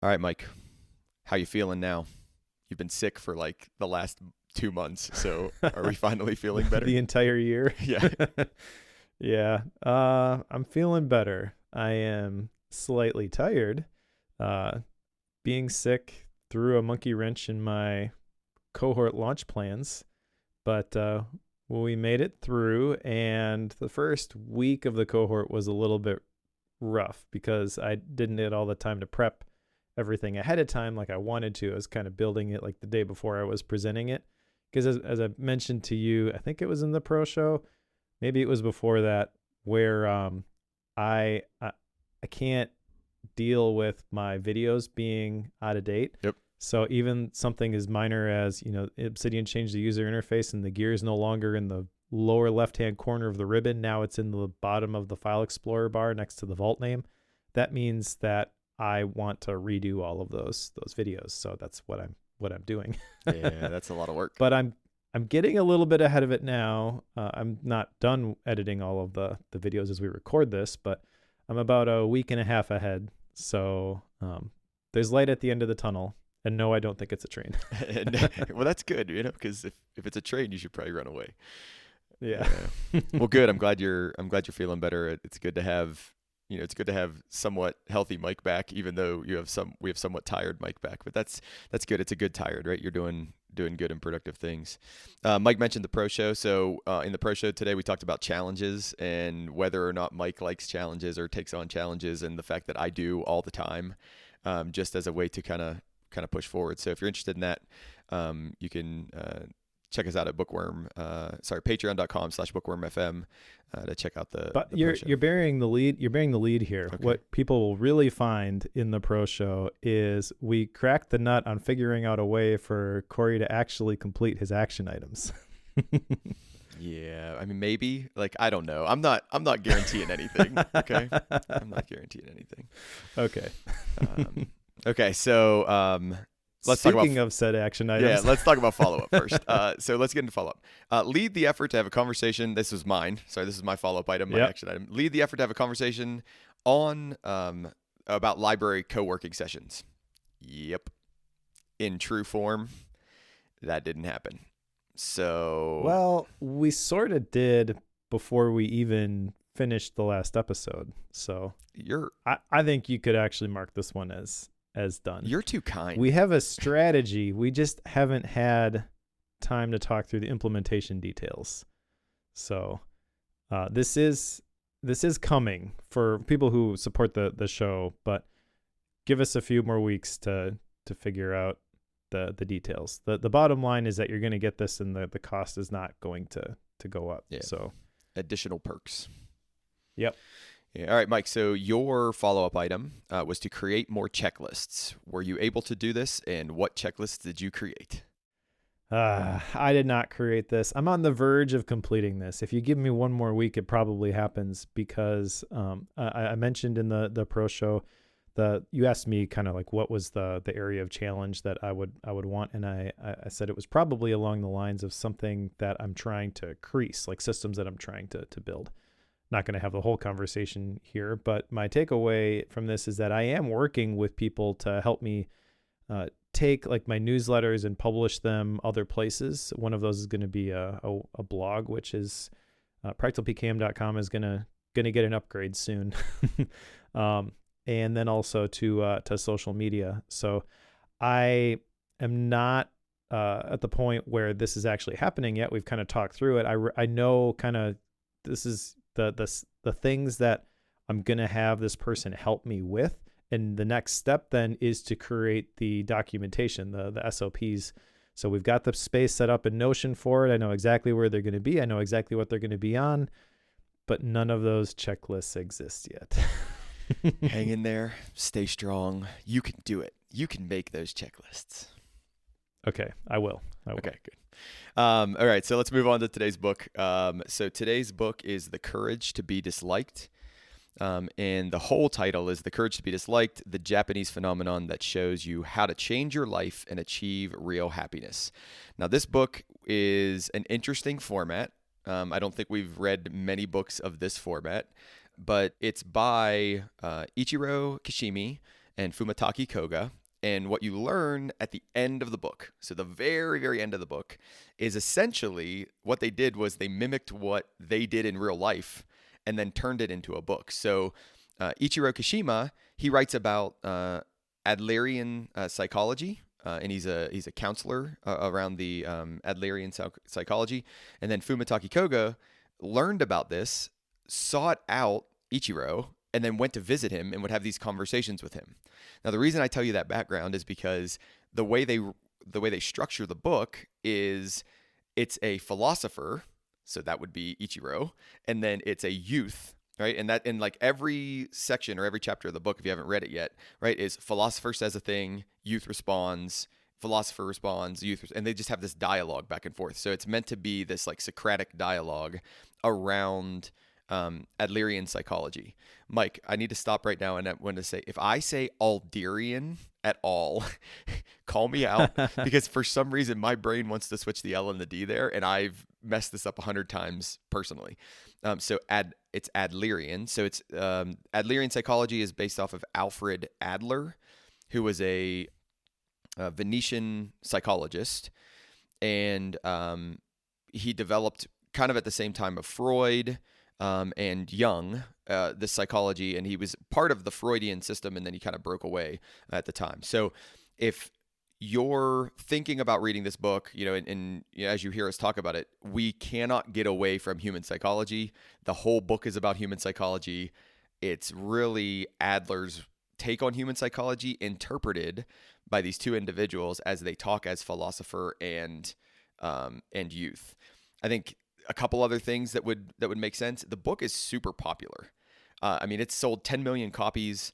All right, Mike, how you feeling now? You've been sick for like the last 2 months, so are we finally feeling better? The entire year. Yeah. Yeah. I'm feeling better. I am slightly tired. Uh, Being sick threw a monkey wrench in my cohort launch plans, but we made it through. And the first week of the cohort was a little bit rough because I didn't get all the time to prep everything ahead of time like I wanted to. I was kind of building it like the day before I was presenting it. Because as I mentioned to you, I think it was in the pro show, maybe it was before that, where I can't deal with my videos being out of date. Yep. So even something as minor as, Obsidian changed the user interface and the gear is no longer in the lower left-hand corner of the ribbon. Now it's in the bottom of the File Explorer bar next to the vault name. That means that I want to redo all of those videos. So that's what I'm doing. Yeah, that's a lot of work. But I'm getting a little bit ahead of it now. I'm not done editing all of the videos as we record this, but I'm about a week and a half ahead. So there's light at the end of the tunnel. And no, I don't think it's a train. Well, that's good, because if it's a train, you should probably run away. Yeah. Well, good. I'm glad you're feeling better. It's good to have somewhat healthy Mike back, even though we have somewhat tired Mike back. But that's good. It's a good tired, right? You're doing good and productive things. Mike mentioned the pro show. So in the pro show today, we talked about challenges and whether or not Mike likes challenges or takes on challenges, and the fact that I do all the time, just as a way to kind of push forward. So if you're interested in that, you can check us out at patreon.com/bookwormfm to check out the. But the you're bearing the lead. You're bearing the lead here. Okay. What people will really find in the pro show is we cracked the nut on figuring out a way for Cory to actually complete his action items. Yeah, I mean, maybe, I don't know. I'm not guaranteeing anything. Okay, I'm not guaranteeing anything. Okay. Okay, so let's talk Speaking about of said action items. Yeah, let's talk about follow-up first. So let's get into follow-up. Lead the effort to have a conversation. This was mine. Sorry, this is my follow-up item, my action item. Lead the effort to have a conversation on about library co-working sessions. Yep. In true form, that didn't happen. So Well, we sort of did before we even finished the last episode. So I think you could actually mark this one as done. You're too kind. We have a strategy. We just haven't had time to talk through the implementation details. So this is coming for people who support the show, but give us a few more weeks to figure out the details. The bottom line is that you're going to get this, and the cost is not going to go up. Yeah. So additional perks. Yep. Yeah. All right, Mike. So your follow-up item was to create more checklists. Were you able to do this, and what checklists did you create? I did not create this. I'm on the verge of completing this. If you give me one more week, it probably happens, because I mentioned in the pro show, you asked me kind of like what was the area of challenge that I would want, and I said it was probably along the lines of something that I'm trying to crease, like systems that I'm trying to build. Not going to have the whole conversation here, but my takeaway from this is that I am working with people to help me take like my newsletters and publish them other places. One of those is going to be a blog, which is practicalpkm.com is going to get an upgrade soon. And then also to social media. So I am not at the point where this is actually happening yet. We've kind of talked through it. I know kind of this is the things that I'm going to have this person help me with. And the next step then is to create the documentation, the SOPs. So we've got the space set up in Notion for it. I know exactly where they're going to be. I know exactly what they're going to be on, but none of those checklists exist yet. Hang in there. Stay strong. You can do it. You can make those checklists. Okay, I will. Okay, good. All right, so let's move on to today's book. So today's book is The Courage to be Disliked. And the whole title is The Courage to be Disliked, the Japanese phenomenon that shows you how to change your life and achieve real happiness. Now, this book is an interesting format. I don't think we've read many books of this format, but it's by Ichiro Kishimi and Fumitake Koga. And what you learn at the end of the book, so the very, very end of the book, is essentially what they did was they mimicked what they did in real life and then turned it into a book. So Ichiro Kishima, he writes about Adlerian psychology, and he's a counselor around the Adlerian psychology. And then Fumitake Koga learned about this, sought out Ichiro, and then went to visit him and would have these conversations with him. Now, the reason I tell you that background is because the way they structure the book is it's a philosopher, so that would be Ichiro, and then it's a youth, right? And that in like every section or every chapter of the book, if you haven't read it yet, right, is philosopher says a thing, youth responds, philosopher responds, and they just have this dialogue back and forth. So it's meant to be this like Socratic dialogue around Adlerian psychology. Mike, I need to stop right now and I want to say, if I say Adlerian at all, call me out because for some reason my brain wants to switch the L and the D there, and I've messed this up 100 times personally. So it's Adlerian. So it's Adlerian psychology is based off of Alfred Adler, who was a Venetian psychologist, and he developed kind of at the same time of Freud and Jung, this psychology, and he was part of the Freudian system, and then he kind of broke away at the time. So if you're thinking about reading this book, and as you hear us talk about it, we cannot get away from human psychology. The whole book is about human psychology. It's really Adler's take on human psychology interpreted by these two individuals as they talk as philosopher and youth. I think a couple other things that would make sense. The book is super popular. I mean, it's sold 10 million copies.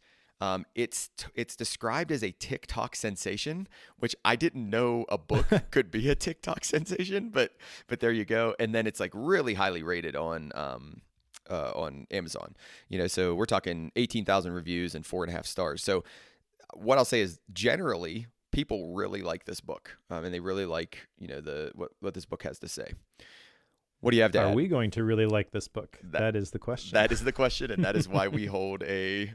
It's described as a TikTok sensation, which I didn't know a book could be a TikTok sensation, but there you go. And then it's like really highly rated on Amazon. So we're talking 18,000 reviews and 4.5 stars. So what I'll say is generally people really like this book, and they really like what this book has to say. What do you have to add? Are we going to really like this book? That is the question. That is the question, and that is why we hold a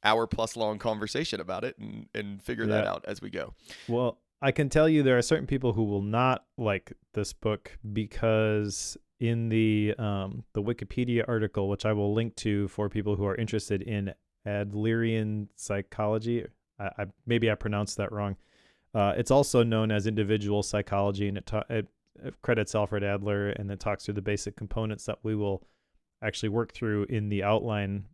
hour-plus long conversation about it and figure that out as we go. Well, I can tell you there are certain people who will not like this book because in the Wikipedia article, which I will link to for people who are interested in Adlerian psychology, maybe I pronounced that wrong. It's also known as individual psychology, and it credits Alfred Adler, and then talks through the basic components that we will actually work through in the outline.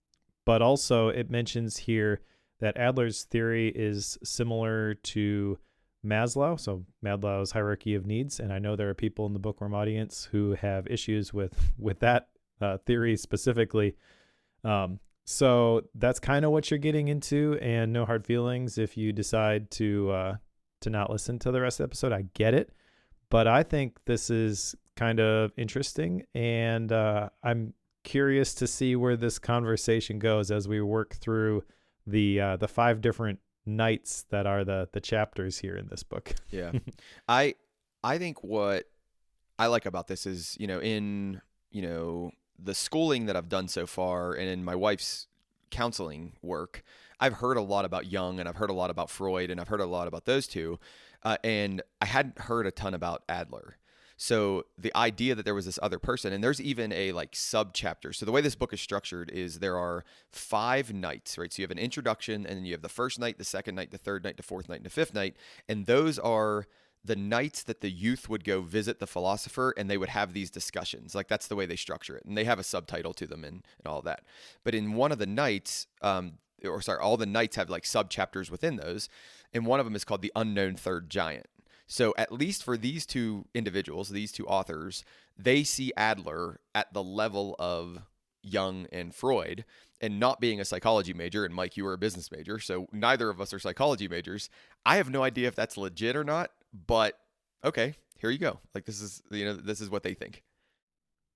But also it mentions here that Adler's theory is similar to Maslow, so Maslow's hierarchy of needs. And I know there are people in the Bookworm audience who have issues with that theory specifically. So that's kind of what you're getting into, and no hard feelings if you decide to not listen to the rest of the episode. I get it. But I think this is kind of interesting, and I'm curious to see where this conversation goes as we work through the 5 different nights that are the chapters here in this book. Yeah, I think what I like about this is in the schooling that I've done so far, and in my wife's counseling work, I've heard a lot about Jung, and I've heard a lot about Freud, and I've heard a lot about those two. And I hadn't heard a ton about Adler. So the idea that there was this other person, and there's even a like sub chapter. So the way this book is structured is there are 5 nights, right? So you have an introduction, and then you have the first night, the second night, the third night, the fourth night, and the fifth night. And those are the nights that the youth would go visit the philosopher, and they would have these discussions. Like that's the way they structure it. And they have a subtitle to them and all that. But in one of the nights, all the nights have like sub chapters within those. And one of them is called The Unknown Third Giant. So at least for these two individuals, these two authors, they see Adler at the level of Jung and Freud, and not being a psychology major. And Mike, you were a business major, so neither of us are psychology majors. I have no idea if that's legit or not, but okay, here you go. Like this is what they think.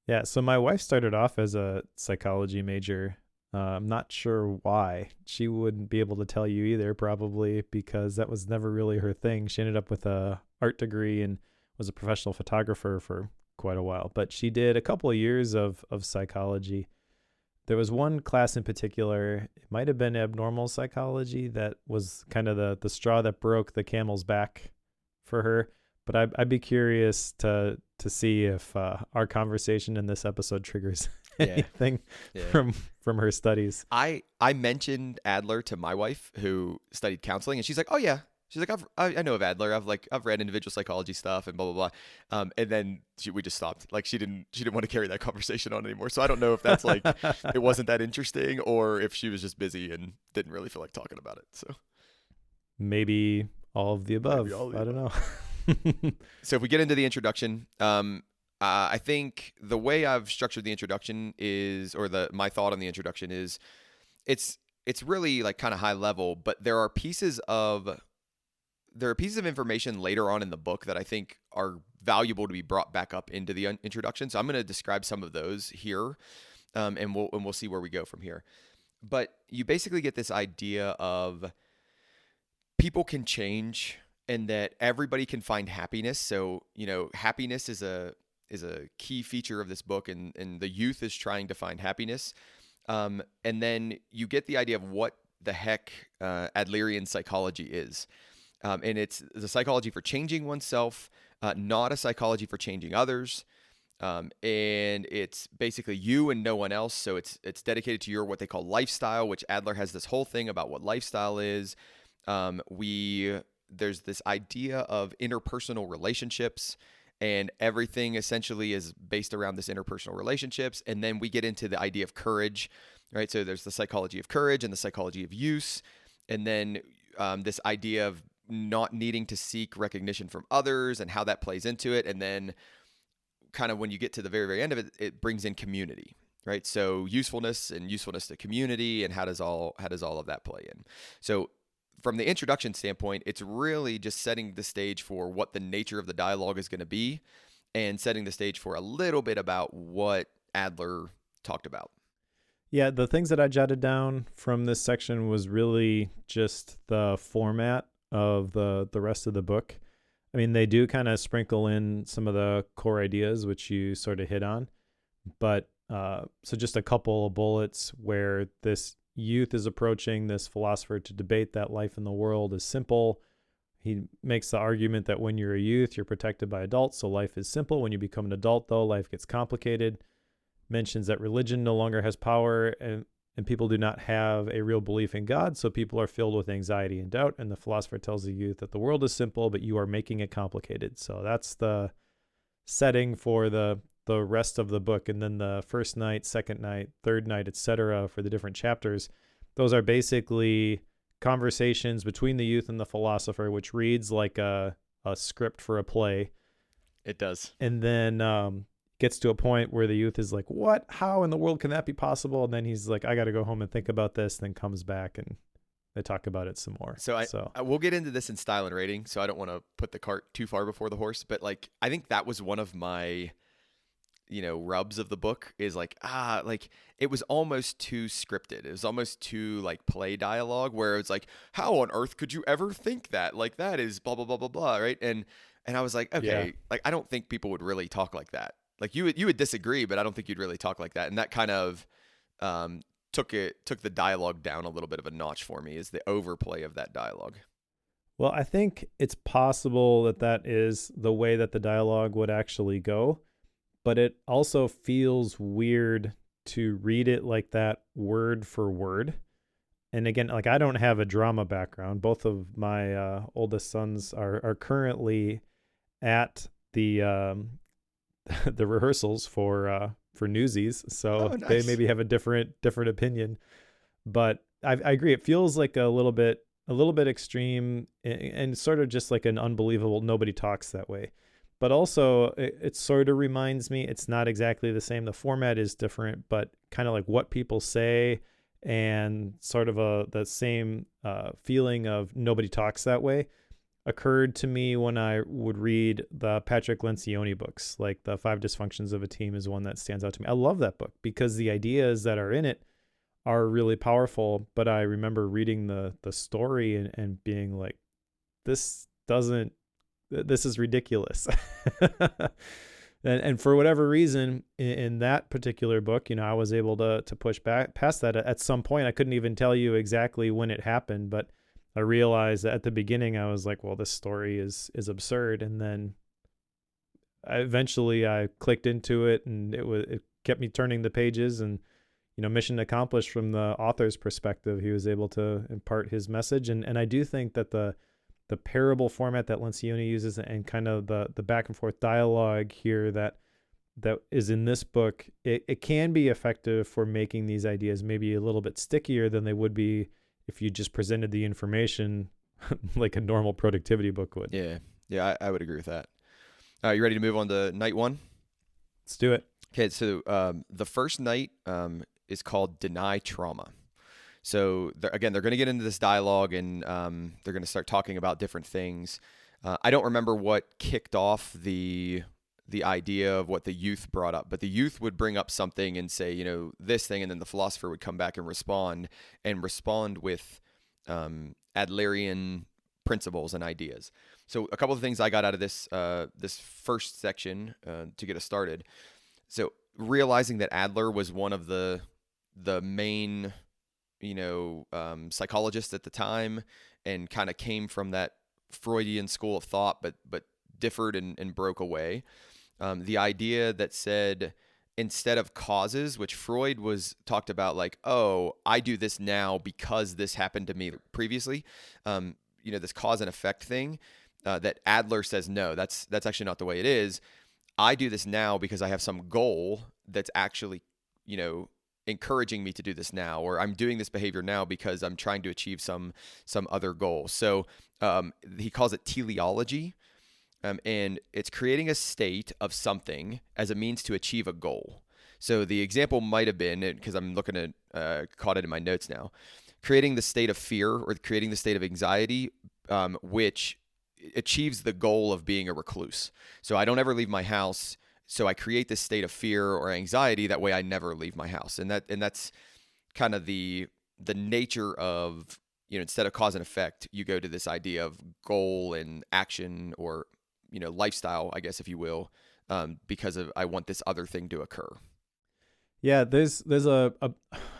Yeah. So my wife started off as a psychology major. I'm not sure why. She wouldn't be able to tell you either, probably because that was never really her thing. She ended up with a art degree and was a professional photographer for quite a while. But she did a couple of years of psychology. There was one class in particular, it might have been abnormal psychology, that was kind of the straw that broke the camel's back for her. But I'd be curious to see if our conversation in this episode triggers anything from her studies. I mentioned Adler to my wife who studied counseling, and she's like, "Oh yeah." She's like, I know of Adler. I've read individual psychology stuff and blah blah blah. And then we just stopped. Like she didn't want to carry that conversation on anymore. So I don't know if that's like it wasn't that interesting, or if she was just busy and didn't really feel like talking about it. So maybe all of the above. I don't know. So if we get into the introduction, I think the way I've structured the introduction is, or my thought on the introduction is, it's really like kind of high level, but there are pieces of information later on in the book that I think are valuable to be brought back up into the introduction. So I'm going to describe some of those here, and we'll see where we go from here. But you basically get this idea of people can change, and that everybody can find happiness. So, happiness is a key feature of this book, and the youth is trying to find happiness. And then you get the idea of what the heck Adlerian psychology is. And it's the psychology for changing oneself, not a psychology for changing others. And it's basically you and no one else. So it's dedicated to your what they call lifestyle, which Adler has this whole thing about what lifestyle is. There's this idea of interpersonal relationships, and everything essentially is based around this interpersonal relationships. And then we get into the idea of courage, right? So there's the psychology of courage and the psychology of use. And then this idea of not needing to seek recognition from others and how that plays into it. And then kind of when you get to the very, very end of it, it brings in community, right? So usefulness to community, and how does all of that play in? So from the introduction standpoint, it's really just setting the stage for what the nature of the dialogue is going to be, and setting the stage for a little bit about what Adler talked about. Yeah, the things that I jotted down from this section was really just the format of the rest of the book. I mean, they do kind of sprinkle in some of the core ideas, which you sort of hit on. But so just a couple of bullets where this youth is approaching this philosopher to debate that life in the world is simple. He makes the argument that when you're a youth, you're protected by adults, so life is simple. When you become an adult, though, life gets complicated. Mentions that religion no longer has power, and people do not have a real belief in God, so people are filled with anxiety and doubt. And the philosopher tells the youth that the world is simple, but you are making it complicated. So that's the setting for the rest of the book. And then the first night, second night, third night, etc., for the different chapters, those are basically conversations between the youth and the philosopher, which reads like a script for a play. It does. And then gets to a point where the youth is like, what? How in the world can that be possible? And then he's like, I got to go home and think about this. Then comes back and they talk about it some more. So I we'll get into this in style and rating, so I don't want to put the cart too far before the horse. But like, I think that was one of my rubs of the book, is like it was almost too scripted. It was almost too like play dialogue, where it's like, how on earth could you ever think that? Like, that is blah blah blah blah blah, right? And I was like, okay, yeah. Like, I don't think people would really talk like that. Like, you would disagree, but I don't think you'd really talk like that. And that kind of took the dialogue down a little bit of a notch for me, is the overplay of that dialogue. Well, I think it's possible that is the way that the dialogue would actually go, but it also feels weird to read it like that word for word. And again, like, I don't have a drama background. Both of my oldest sons are currently at the the rehearsals for Newsies, so nice. They maybe have a different opinion. But I agree, it feels like a little bit extreme, and sort of just like an unbelievable nobody talks that way. But also it sort of reminds me, it's not exactly the same. The format is different, but kind of like what people say, and sort of the same feeling of nobody talks that way occurred to me when I would read the Patrick Lencioni books. Like the 5 Dysfunctions of a Team is one that stands out to me. I love that book because the ideas that are in it are really powerful. But I remember reading the story and being like, this is ridiculous. And for whatever reason, in that particular book, I was able to push back past that at some point. I couldn't even tell you exactly when it happened, but I realized that at the beginning I was like, well, this story is absurd. And then eventually I clicked into it, and it kept me turning the pages, and mission accomplished from the author's perspective. He was able to impart his message, and I do think that the parable format that Lencioni uses, and kind of the back and forth dialogue here that is in this book, it can be effective for making these ideas maybe a little bit stickier than they would be if you just presented the information like a normal productivity book would. Yeah, I would agree with that. You ready to move on to night 1? Let's do it. Okay, so the first night is called Deny Trauma. So they're going to get into this dialogue, and they're going to start talking about different things. I don't remember what kicked off the idea of what the youth brought up, but the youth would bring up something and say, this thing, and then the philosopher would come back and respond with Adlerian principles and ideas. So a couple of things I got out of this first section to get us started. So realizing that Adler was one of the main psychologists at the time, and kind of came from that Freudian school of thought, but differed and broke away. The idea that said, instead of causes, which Freud talked about, like, oh, I do this now because this happened to me previously, this cause and effect thing, that Adler says, no, that's actually not the way it is. I do this now because I have some goal that's actually, encouraging me to do this now, or I'm doing this behavior now because I'm trying to achieve some other goal. So he calls it teleology, and it's creating a state of something as a means to achieve a goal. So the example might have been, because I'm looking at caught it in my notes now, creating the state of fear or creating the state of anxiety, which achieves the goal of being a recluse. So I don't ever leave my house. So I create this state of fear or anxiety. That way I never leave my house. And that's kind of the nature of, instead of cause and effect, you go to this idea of goal and action, or, lifestyle, I guess, if you will, because of, I want this other thing to occur. Yeah, there's a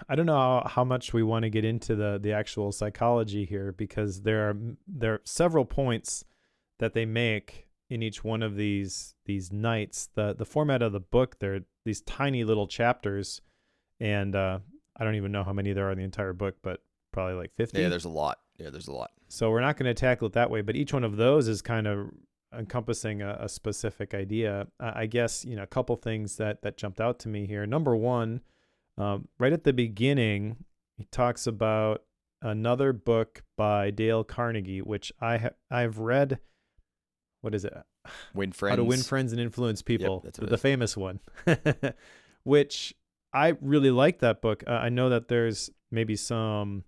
I don't know how much we want to get into the actual psychology here, because there are several points that they make in each one of these nights. The format of the book, they're these tiny little chapters, and I don't even know how many there are in the entire book, but probably like 50. Yeah, there's a lot. So we're not going to tackle it that way, but each one of those is kind of encompassing a specific idea. I guess, a couple things that jumped out to me here. Number one, right at the beginning, he talks about another book by Dale Carnegie, which I've read. What is it? Win Friends. How to Win Friends and Influence People. Yep, the famous one, which I really like that book. I know that there's maybe some,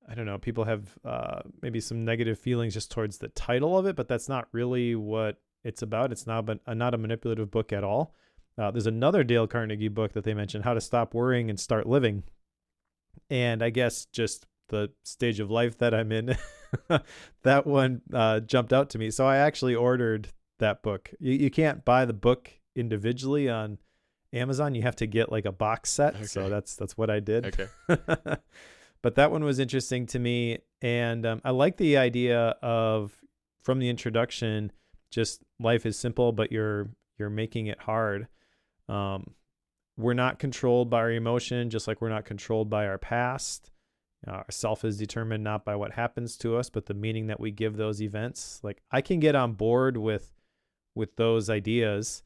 I don't know, people have maybe some negative feelings just towards the title of it, but that's not really what it's about. It's not a manipulative book at all. There's another Dale Carnegie book that they mentioned, How to Stop Worrying and Start Living. And I guess just the stage of life that I'm in, that one jumped out to me. So I actually ordered that book. You can't buy the book individually on Amazon. You have to get like a box set. Okay. So that's what I did. Okay. But that one was interesting to me. And I like the idea of, from the introduction, just life is simple, but you're making it hard. We're not controlled by our emotion, just like we're not controlled by our past. Our self is determined not by what happens to us, but the meaning that we give those events. Like, I can get on board with those ideas.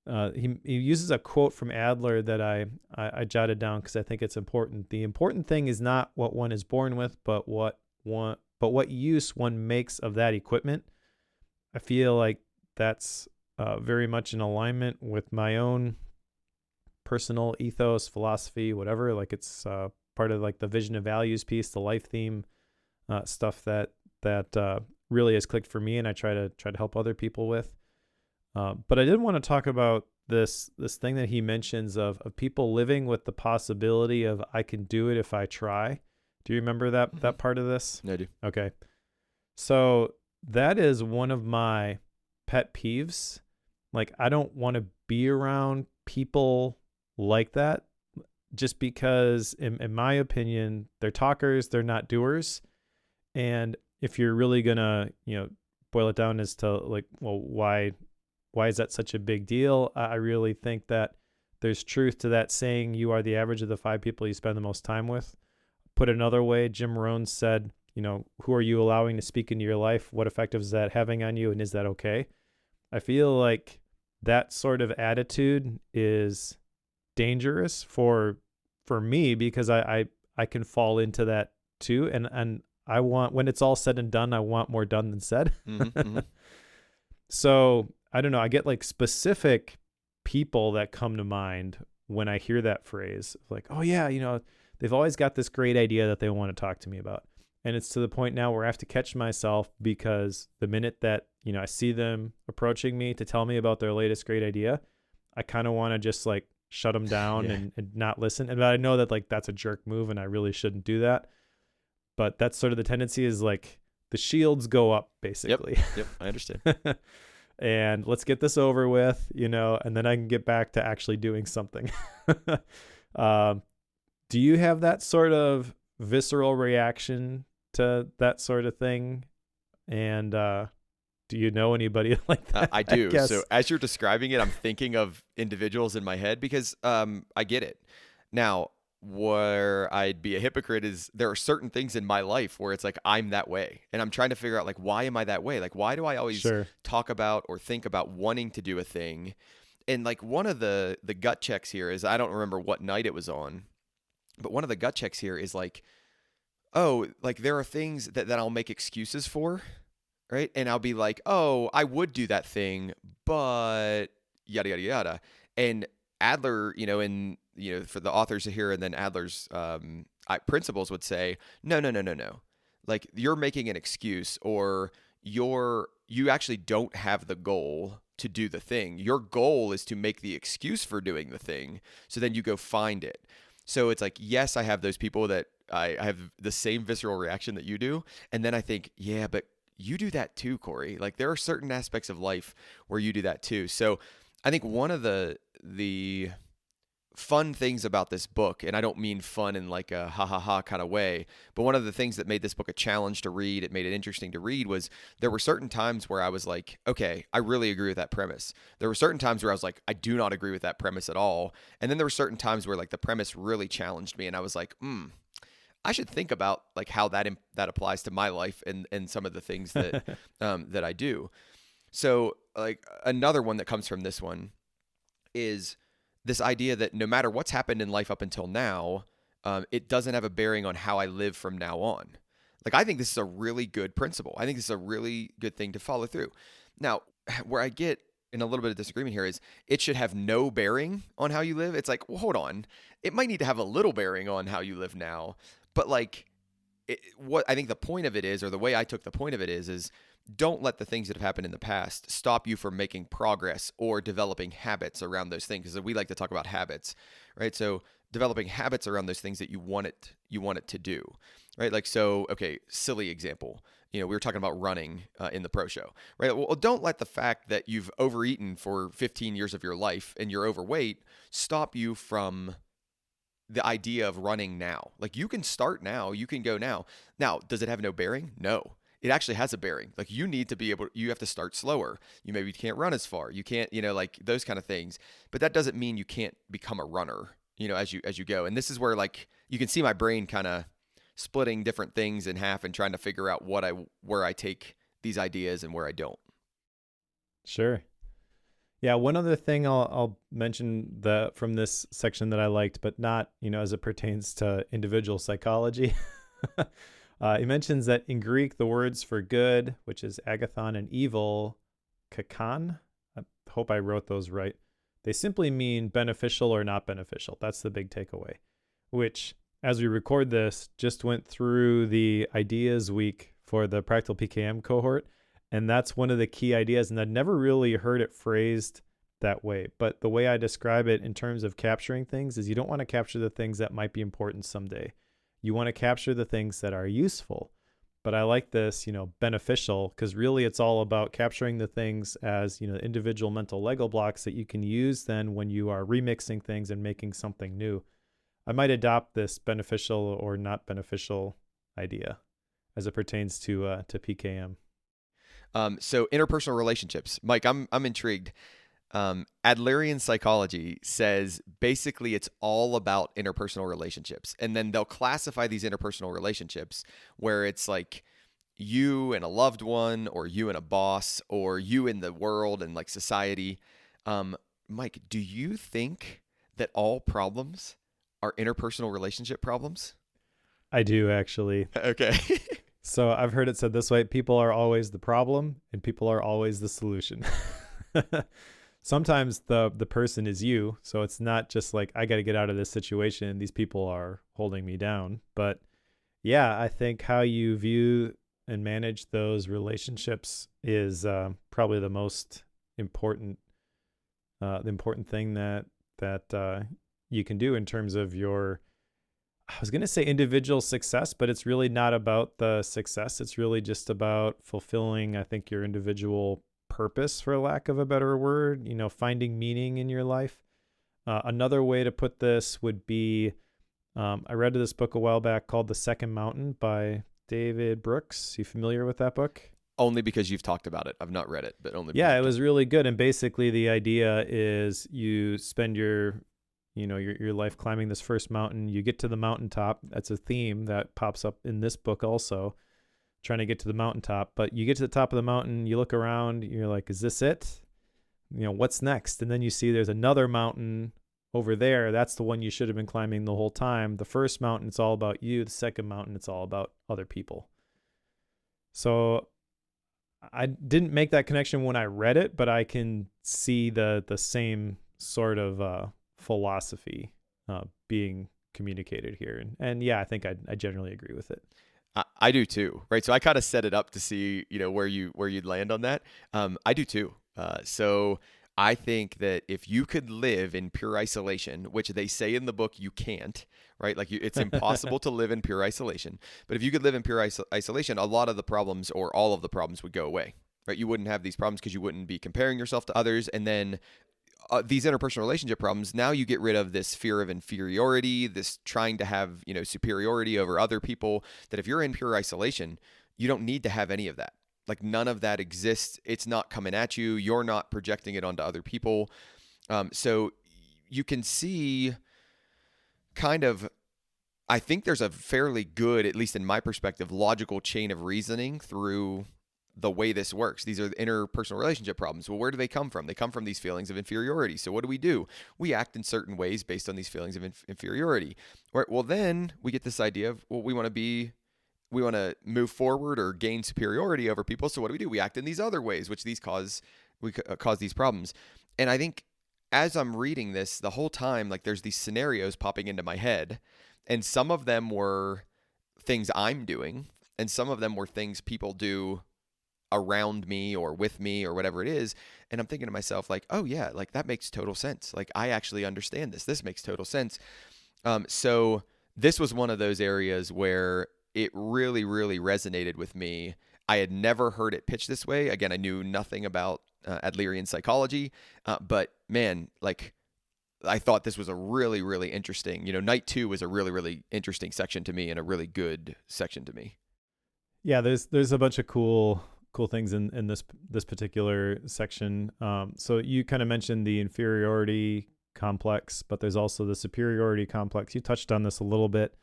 He uses a quote from Adler that I jotted down because I think it's important. The important thing is not what one is born with, but what use one makes of that equipment. I feel like that's very much in alignment with my own personal ethos, philosophy, whatever. Like, it's part of like the vision and values piece, the life theme stuff that really has clicked for me, and I try to help other people with. But I did want to talk about this thing that he mentions of people living with the possibility of, I can do it if I try. Do you remember that part of this? I do. Okay. So that is one of my pet peeves, Like, I don't want to be around people like that, just because in my opinion, they're talkers, they're not doers. And if you're really gonna, boil it down as to like, well, why is that such a big deal? I really think that there's truth to that saying, you are the average of the 5 people you spend the most time with. Put another way, Jim Rohn said, who are you allowing to speak into your life? What effect is that having on you? And is that okay? I feel like that sort of attitude is dangerous for me, because I can fall into that too. And I want, when it's all said and done, I want more done than said. Mm-hmm. So I don't know. I get like specific people that come to mind when I hear that phrase, like, oh yeah, they've always got this great idea that they want to talk to me about. And it's to the point now where I have to catch myself, because the minute that, I see them approaching me to tell me about their latest great idea, I kind of want to just like shut them down and not listen. And I know that like that's a jerk move and I really shouldn't do that. But that's sort of the tendency, is like the shields go up basically. Yep, I understand. And let's get this over with, and then I can get back to actually doing something. Do you have that sort of visceral reaction to that sort of thing? And do you know anybody like that? I do. So as you're describing it, I'm thinking of individuals in my head, because I get it. Now, where I'd be a hypocrite is there are certain things in my life where it's like I'm that way, and I'm trying to figure out like, why am I that way? Like, why do I always talk about or think about wanting to do a thing? And like one of the gut checks here is, I don't remember what night it was on, but one of the gut checks here is like, oh, like there are things that I'll make excuses for, right? And I'll be like, oh, I would do that thing, but yada, yada, yada. And Adler, for the authors here, and then Adler's principles would say, no. Like, you're making an excuse, or you actually don't have the goal to do the thing. Your goal is to make the excuse for doing the thing. So then you go find it. So it's like, yes, I have those people that I have the same visceral reaction that you do. And then I think, yeah, but you do that too, Cory. Like, there are certain aspects of life where you do that too. So I think one of the fun things about this book, and I don't mean fun in like a ha ha ha kind of way, but one of the things that made this book a challenge to read, it made it interesting to read, was there were certain times where I was like, okay, I really agree with that premise. There were certain times where I was like, I do not agree with that premise at all. And then there were certain times where like the premise really challenged me, and I was like, I should think about like how that applies to my life and some of the things that that I do. So like another one that comes from this one is this idea that no matter what's happened in life up until now, it doesn't have a bearing on how I live from now on. Like, I think this is a really good principle. I think this is a really good thing to follow through. Now, where I get in a little bit of disagreement here is it should have no bearing on how you live. It's like, well, hold on. It might need to have a little bearing on how you live now. But like, what I think the point of it is, or the way I took the point of it is don't let the things that have happened in the past stop you from making progress or developing habits around those things. Because we like to talk about habits, right? So developing habits around those things that you want it to do, right? Like, so, okay, silly example. We were talking about running in the pro show, right? Well, don't let the fact that you've overeaten for 15 years of your life and you're overweight stop you from the idea of running now. Like, you can start now, you can go now. Now, does it have no bearing? No. It actually has a bearing. Like, you have to start slower. You maybe can't run as far. You can't, like those kind of things. But that doesn't mean you can't become a runner, as you go. And this is where like you can see my brain kind of splitting different things in half and trying to figure out where I take these ideas and where I don't. Sure. Yeah, one other thing I'll mention from this section that I liked, but not, as it pertains to individual psychology. He mentions that in Greek, the words for good, which is agathon, and evil, kakan, I hope I wrote those right, they simply mean beneficial or not beneficial. That's the big takeaway, which, as we record this, just went through the ideas week for the Practical PKM cohort. And that's one of the key ideas. And I'd never really heard it phrased that way. But the way I describe it in terms of capturing things is you don't want to capture the things that might be important someday. You want to capture the things that are useful. but I like this, beneficial, because really it's all about capturing the things as, individual mental Lego blocks that you can use then when you are remixing things and making something new. I might adopt this beneficial or not beneficial idea as it pertains to PKM. So interpersonal relationships, Mike, I'm intrigued. Adlerian psychology says basically it's all about interpersonal relationships, and then they'll classify these interpersonal relationships where it's like you and a loved one, or you and a boss, or you in the world and like society. Mike, do you think that all problems are interpersonal relationship problems? I do, actually. Okay. So I've heard it said this way: people are always the problem and people are always the solution. Sometimes the person is you, so it's not just like, I got to get out of this situation, these people are holding me down. But yeah, I think how you view and manage those relationships is probably the most important thing that you can do in terms of your, I was going to say individual success, but it's really not about the success. It's really just about fulfilling, I think, your individual purpose, for lack of a better word, finding meaning in your life. Another way to put this would be, I read this book a while back called The Second Mountain by David Brooks. You familiar with that book? Only because you've talked about it. I've not read it, but only because Yeah, it was really good. And basically the idea is you spend your life climbing this first mountain. You get to the mountaintop. That's a theme that pops up in this book also, trying to get to the mountaintop. But you get to the top of the mountain, you look around, you're like, is this it? What's next? And then you see there's another mountain over there. That's the one you should have been climbing the whole time. The first mountain, it's all about you. The second mountain, it's all about other people. So I didn't make that connection when I read it, but I can see the same sort of philosophy being communicated here. And yeah, I think I generally agree with it. I do too, right? So I kind of set it up to see, where you'd land on that. I do too. So I think that if you could live in pure isolation, which they say in the book you can't, right? Like it's impossible to live in pure isolation. But if you could live in pure isolation, a lot of the problems or all of the problems would go away, right? You wouldn't have these problems because you wouldn't be comparing yourself to others. And then these interpersonal relationship problems, now you get rid of this fear of inferiority, this trying to have, superiority over other people, that if you're in pure isolation, you don't need to have any of that. Like none of that exists. It's not coming at you. You're not projecting it onto other people. So you can see kind of, I think there's a fairly good, at least in my perspective, logical chain of reasoning through the way this works. These are the interpersonal relationship problems. Well, where do they come from? They come from these feelings of inferiority. So what do? We act in certain ways based on these feelings of inferiority. Right? Well, then we get this idea of, well, we want to move forward or gain superiority over people. So what do? We act in these other ways, which cause these problems. And I think as I'm reading this the whole time, like there's these scenarios popping into my head, and some of them were things I'm doing, and some of them were things people do around me or with me or whatever it is. And I'm thinking to myself, like, oh yeah, like that makes total sense. Like I actually understand this. This makes total sense. So this was one of those areas where it really, really resonated with me. I had never heard it pitched this way. Again, I knew nothing about Adlerian psychology, but man, like I thought this was a really, really interesting, night 2 was a really, really interesting section to me and a really good section to me. Yeah, there's a bunch of cool things in this particular section. So you kind of mentioned the inferiority complex, but there's also the superiority complex. You touched on this a little bit.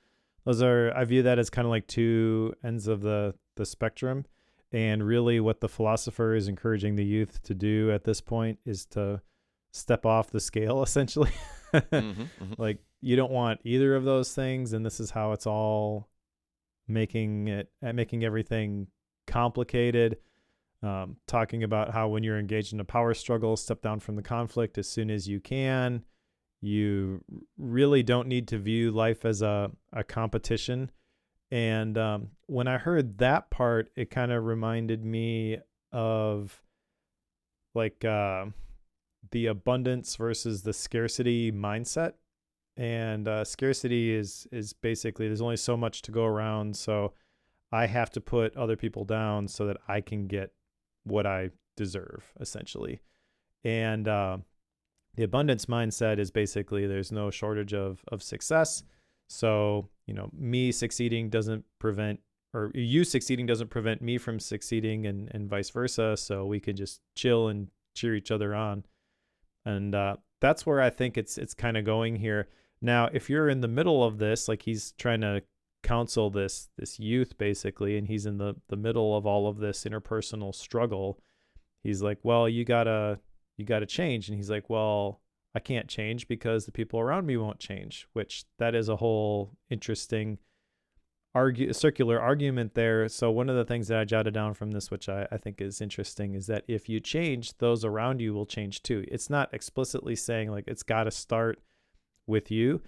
I view that as kind of like two ends of the spectrum. And really what the philosopher is encouraging the youth to do at this point is to step off the scale, essentially. Like you don't want either of those things. And this is how it's all making everything complicated. Talking about how when you're engaged in a power struggle, step down from the conflict as soon as you can. You really don't need to view life as a competition. And when I heard that part, it kind of reminded me of like the abundance versus the scarcity mindset. And scarcity is basically there's only so much to go around. So I have to put other people down so that I can get what I deserve, essentially. And the abundance mindset is basically there's no shortage of success. So, me succeeding doesn't prevent, or you succeeding doesn't prevent me from succeeding, and vice versa. So we can just chill and cheer each other on. And that's where I think it's kind of going here. Now, if you're in the middle of this, like he's trying to counsel this youth basically, and he's in the middle of all of this interpersonal struggle, he's like, well, you gotta change. And he's like, well, I can't change because the people around me won't change, which that is a whole interesting circular argument there. So one of the things that I jotted down from this, which I think is interesting, is that if you change, those around you will change too. It's not explicitly saying like it's got to start with you,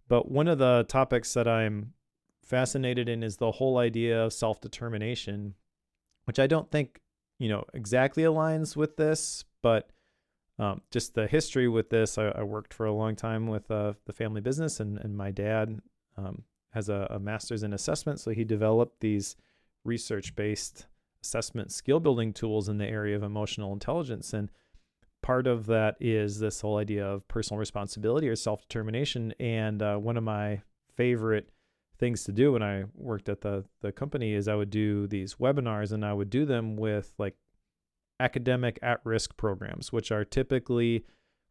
but one of the topics that I'm fascinated in is the whole idea of self-determination, which I don't think, exactly aligns with this, but just the history with this. I worked for a long time with the family business, and my dad has a master's in assessment. So he developed these research-based assessment skill building tools in the area of emotional intelligence. And part of that is this whole idea of personal responsibility or self-determination. And one of my favorite things to do when I worked at the company is I would do these webinars, and I would do them with like academic at-risk programs, which are typically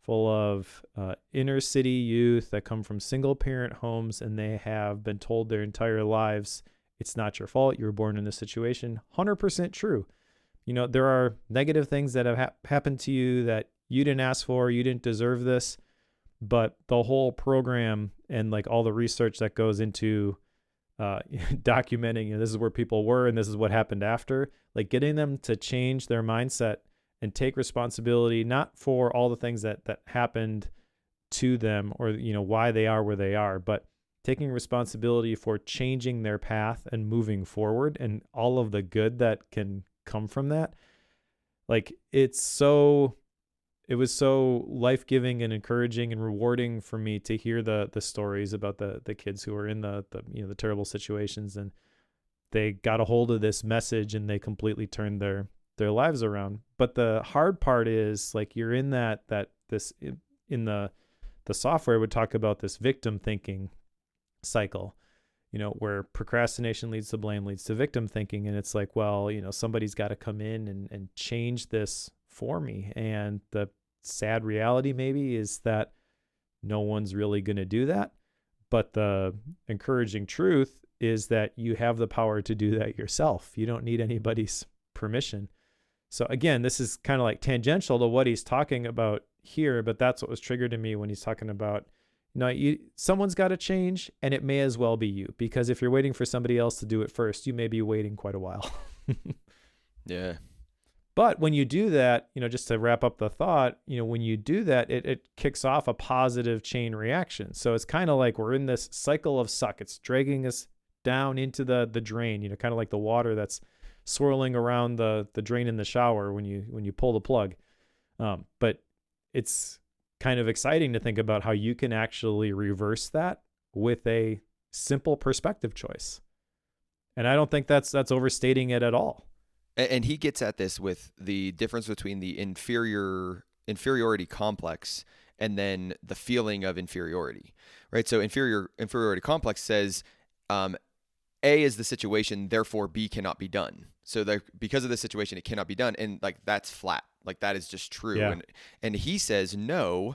full of inner city youth that come from single parent homes, and they have been told their entire lives, it's not your fault, you were born in this situation. 100% true. There are negative things that have happened to you that you didn't ask for, you didn't deserve this, but the whole program and like all the research that goes into documenting, this is where people were and this is what happened after, like getting them to change their mindset and take responsibility, not for all the things that happened to them or, why they are where they are, but taking responsibility for changing their path and moving forward and all of the good that can come from that. Like it was so life-giving and encouraging and rewarding for me to hear the stories about the kids who were in the terrible situations, and they got a hold of this message and they completely turned their lives around. But the hard part is like you're in in the software would talk about this victim thinking cycle, where procrastination leads to blame, leads to victim thinking. And it's like, well, somebody's got to come in and change this for me. And the sad reality maybe is that no one's really going to do that. But the encouraging truth is that you have the power to do that yourself. You don't need anybody's permission. So again, this is kind of like tangential to what he's talking about here, but that's what was triggered in me when he's talking about, someone's got to change, and it may as well be you, because if you're waiting for somebody else to do it first, you may be waiting quite a while. Yeah. But when you do that, just to wrap up the thought, when you do that, it kicks off a positive chain reaction. So it's kind of like we're in this cycle of suck. It's dragging us down into the drain, kind of like the water that's swirling around the drain in the shower when you pull the plug. But it's kind of exciting to think about how you can actually reverse that with a simple perspective choice. And I don't think that's overstating it at all. And he gets at this with the difference between the inferiority complex and then the feeling of inferiority, right? So inferiority complex says A is the situation, therefore B cannot be done. So because of the situation, it cannot be done. And like, that's flat. Like that is just true. Yeah. And he says, no,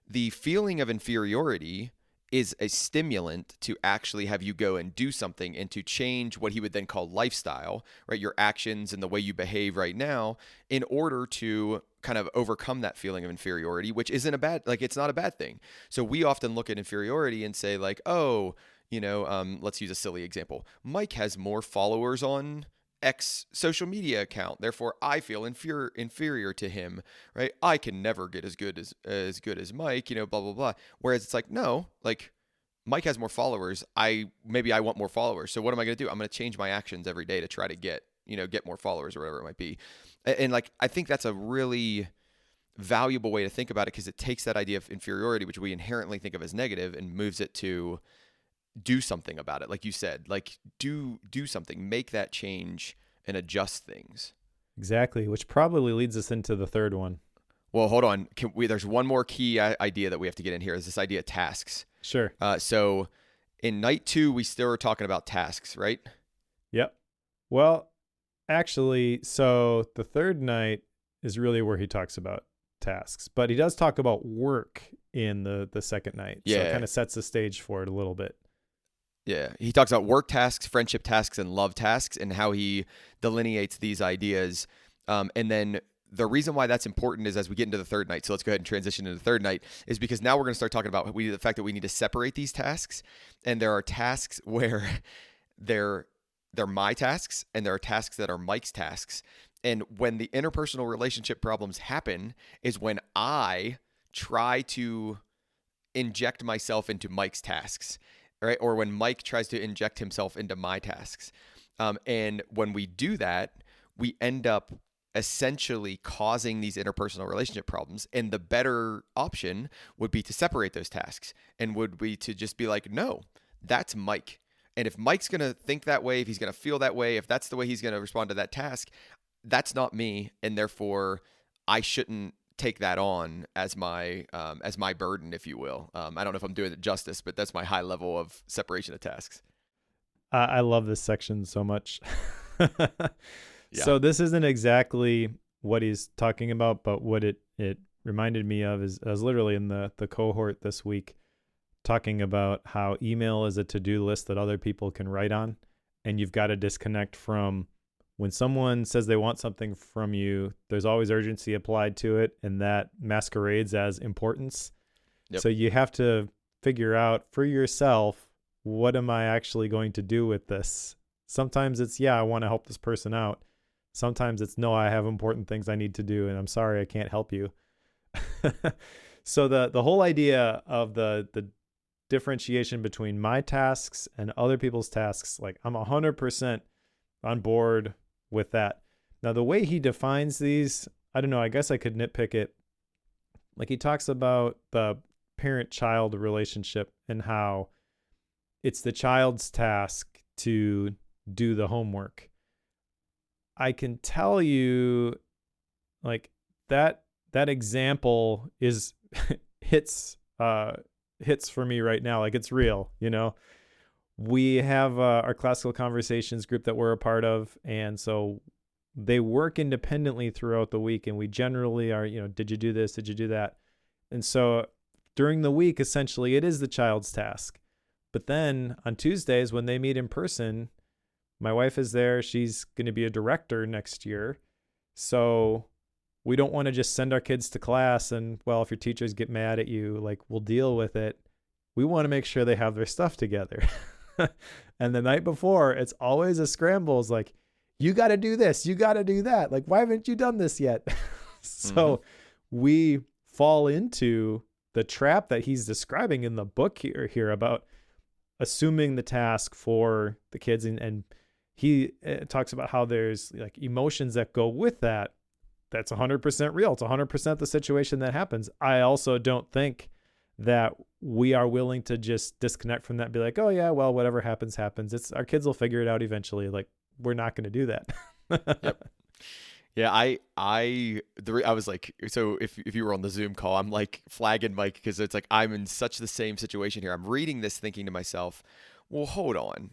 the feeling of inferiority is a stimulant to actually have you go and do something and to change what he would then call lifestyle, right? Your actions and the way you behave right now in order to kind of overcome that feeling of inferiority, which isn't it's not a bad thing. So we often look at inferiority and say like, oh, let's use a silly example. Mike has more followers on X social media account, therefore I feel inferior to him, right? I can never get as good as Mike, blah blah blah. Whereas it's like, no, like Mike has more followers. Maybe I want more followers. So what am I going to do? I'm going to change my actions every day to try to get more followers or whatever it might be. And like I think that's a really valuable way to think about it, because it takes that idea of inferiority, which we inherently think of as negative, and moves it to do something about it. Like you said, like do something, make that change and adjust things. Exactly, which probably leads us into the third one. Well, hold on. There's one more key idea that we have to get in here is this idea of tasks. Sure. So in night 2, we still are talking about tasks, right? Yep. Well, actually, so the third night is really where he talks about tasks, but he does talk about work in the second night. So it kind of sets the stage for it a little bit. Yeah. He talks about work tasks, friendship tasks, and love tasks, and how he delineates these ideas. And then the reason why that's important is as we get into the third night. So let's go ahead and transition into the third night is because now we're going to start talking about the fact that we need to separate these tasks. And there are tasks where they're my tasks, and there are tasks that are Mike's tasks. And when the interpersonal relationship problems happen is when I try to inject myself into Mike's tasks, right? Or when Mike tries to inject himself into my tasks. And when we do that, we end up essentially causing these interpersonal relationship problems. And the better option would be to separate those tasks and would be to just be like, no, that's Mike. And if Mike's going to think that way, if he's going to feel that way, if that's the way he's going to respond to that task, that's not me. And therefore I shouldn't take that on as my burden, if you will. I don't know if I'm doing it justice, but that's my high level of separation of tasks. I love this section so much. Yeah. So this isn't exactly what he's talking about, but what it reminded me of is I was literally in the cohort this week talking about how email is a to-do list that other people can write on, and you've got to disconnect from when someone says they want something from you, there's always urgency applied to it, and that masquerades as importance. Yep. So you have to figure out for yourself, what am I actually going to do with this? Sometimes it's, yeah, I want to help this person out. Sometimes it's, no, I have important things I need to do, and I'm sorry I can't help you. So the whole idea of the differentiation between my tasks and other people's tasks, like I'm 100% on board with that. Now, the way he defines these, I don't know, I guess I could nitpick it. Like he talks about the parent-child relationship and how it's the child's task to do the homework. I can tell you, like, that example is hits for me right now. Like, it's real, you know. We have our classical conversations group that we're a part of, and so they work independently throughout the week, and we generally are, you know, did you do this? Did you do that? And so during the week, essentially, it is the child's task. But then on Tuesdays, when they meet in person, my wife is there. She's going to be a director next year. So we don't want to just send our kids to class and, well, if your teachers get mad at you, like, we'll deal with it. We want to make sure they have their stuff together. And the night before, it's always a scramble. It's like, you got to do this. You got to do that. Like, why haven't you done this yet? So we fall into the trap that he's describing in the book here about assuming the task for the kids. And he talks about how there's like emotions that go with that. That's 100% real. It's 100% the situation that happens. I also don't think that we are willing to just disconnect from that and be like, oh yeah, well, whatever happens, happens. It's our kids will figure it out eventually. Like, we're not going to do that. Yep. Yeah, I was like, so if you were on the Zoom call, I'm like flagging Mike because it's like I'm in such the same situation here. I'm reading this thinking to myself, well, hold on,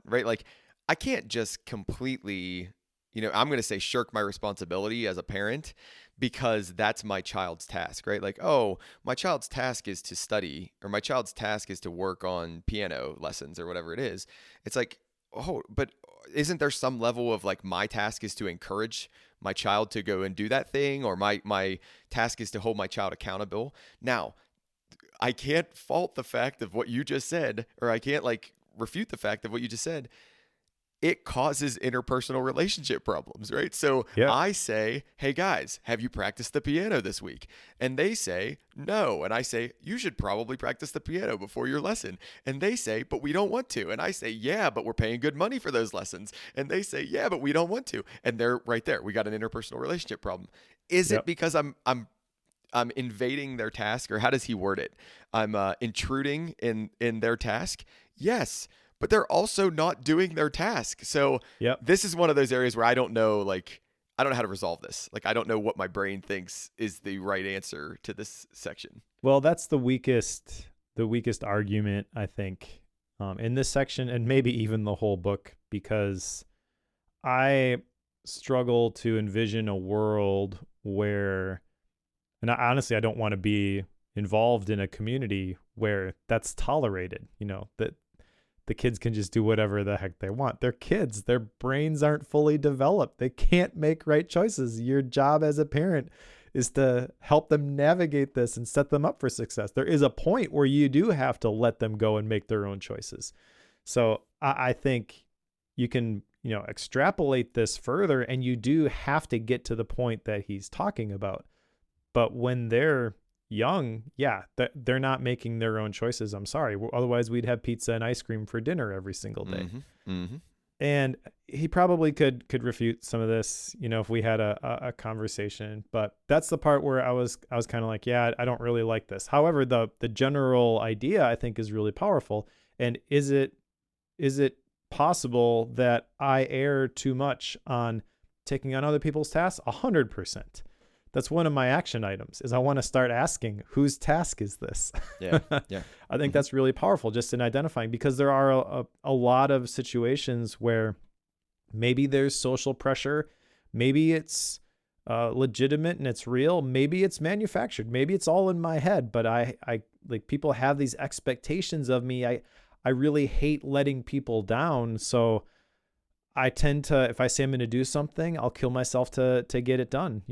right? Like, I can't just completely, you know, I'm going to say shirk my responsibility as a parent because that's my child's task, right? Like, oh, my child's task is to study, or my child's task is to work on piano lessons or whatever it is. It's like, oh, but isn't there some level of like my task is to encourage my child to go and do that thing, or my task is to hold my child accountable? Now, I can't fault the fact of what you just said, or I can't like refute the fact of what you just said. It causes interpersonal relationship problems, right? So yeah. I say, hey guys, have you practiced the piano this week? And they say, no. And I say, you should probably practice the piano before your lesson. And they say, but we don't want to. And I say, yeah, but we're paying good money for those lessons. And they say, yeah, but we don't want to. And they're right there. We got an interpersonal relationship problem. Is it because I'm I'm invading their task, or how does he word it? I'm intruding in their task. Yes, but they're also not doing their task. So Yep. this is one of those areas where I don't know, like, I don't know how to resolve this. Like, I don't know what my brain thinks is the right answer to this section. Well, that's the weakest argument, I think, in this section, and maybe even the whole book, because I struggle to envision a world where, and honestly, I don't want to be involved in a community where that's tolerated, that the kids can just do whatever the heck they want. They're kids. Their brains aren't fully developed. They can't make right choices. Your job as a parent is to help them navigate this and set them up for success. There is a point where you do have to let them go and make their own choices. So I think you can, extrapolate this further, and you do have to get to the point that he's talking about. But when they're young, yeah, they're not making their own choices. I'm sorry. Otherwise, we'd have pizza and ice cream for dinner every single day. Mm-hmm. Mm-hmm. And he probably could refute some of this, if we had a conversation. But that's the part where I was kind of like, yeah, I don't really like this. However, the general idea, I think, is really powerful. And is it possible that I err too much on taking on other people's tasks? 100%. That's one of my action items, is I want to start asking, whose task is this? Yeah. Yeah. I think that's really powerful, just in identifying, because there are a lot of situations where maybe there's social pressure. Maybe it's legitimate and it's real. Maybe it's manufactured. Maybe it's all in my head, but I like, people have these expectations of me. I really hate letting people down. So I tend to, if I say I'm going to do something, I'll kill myself to get it done.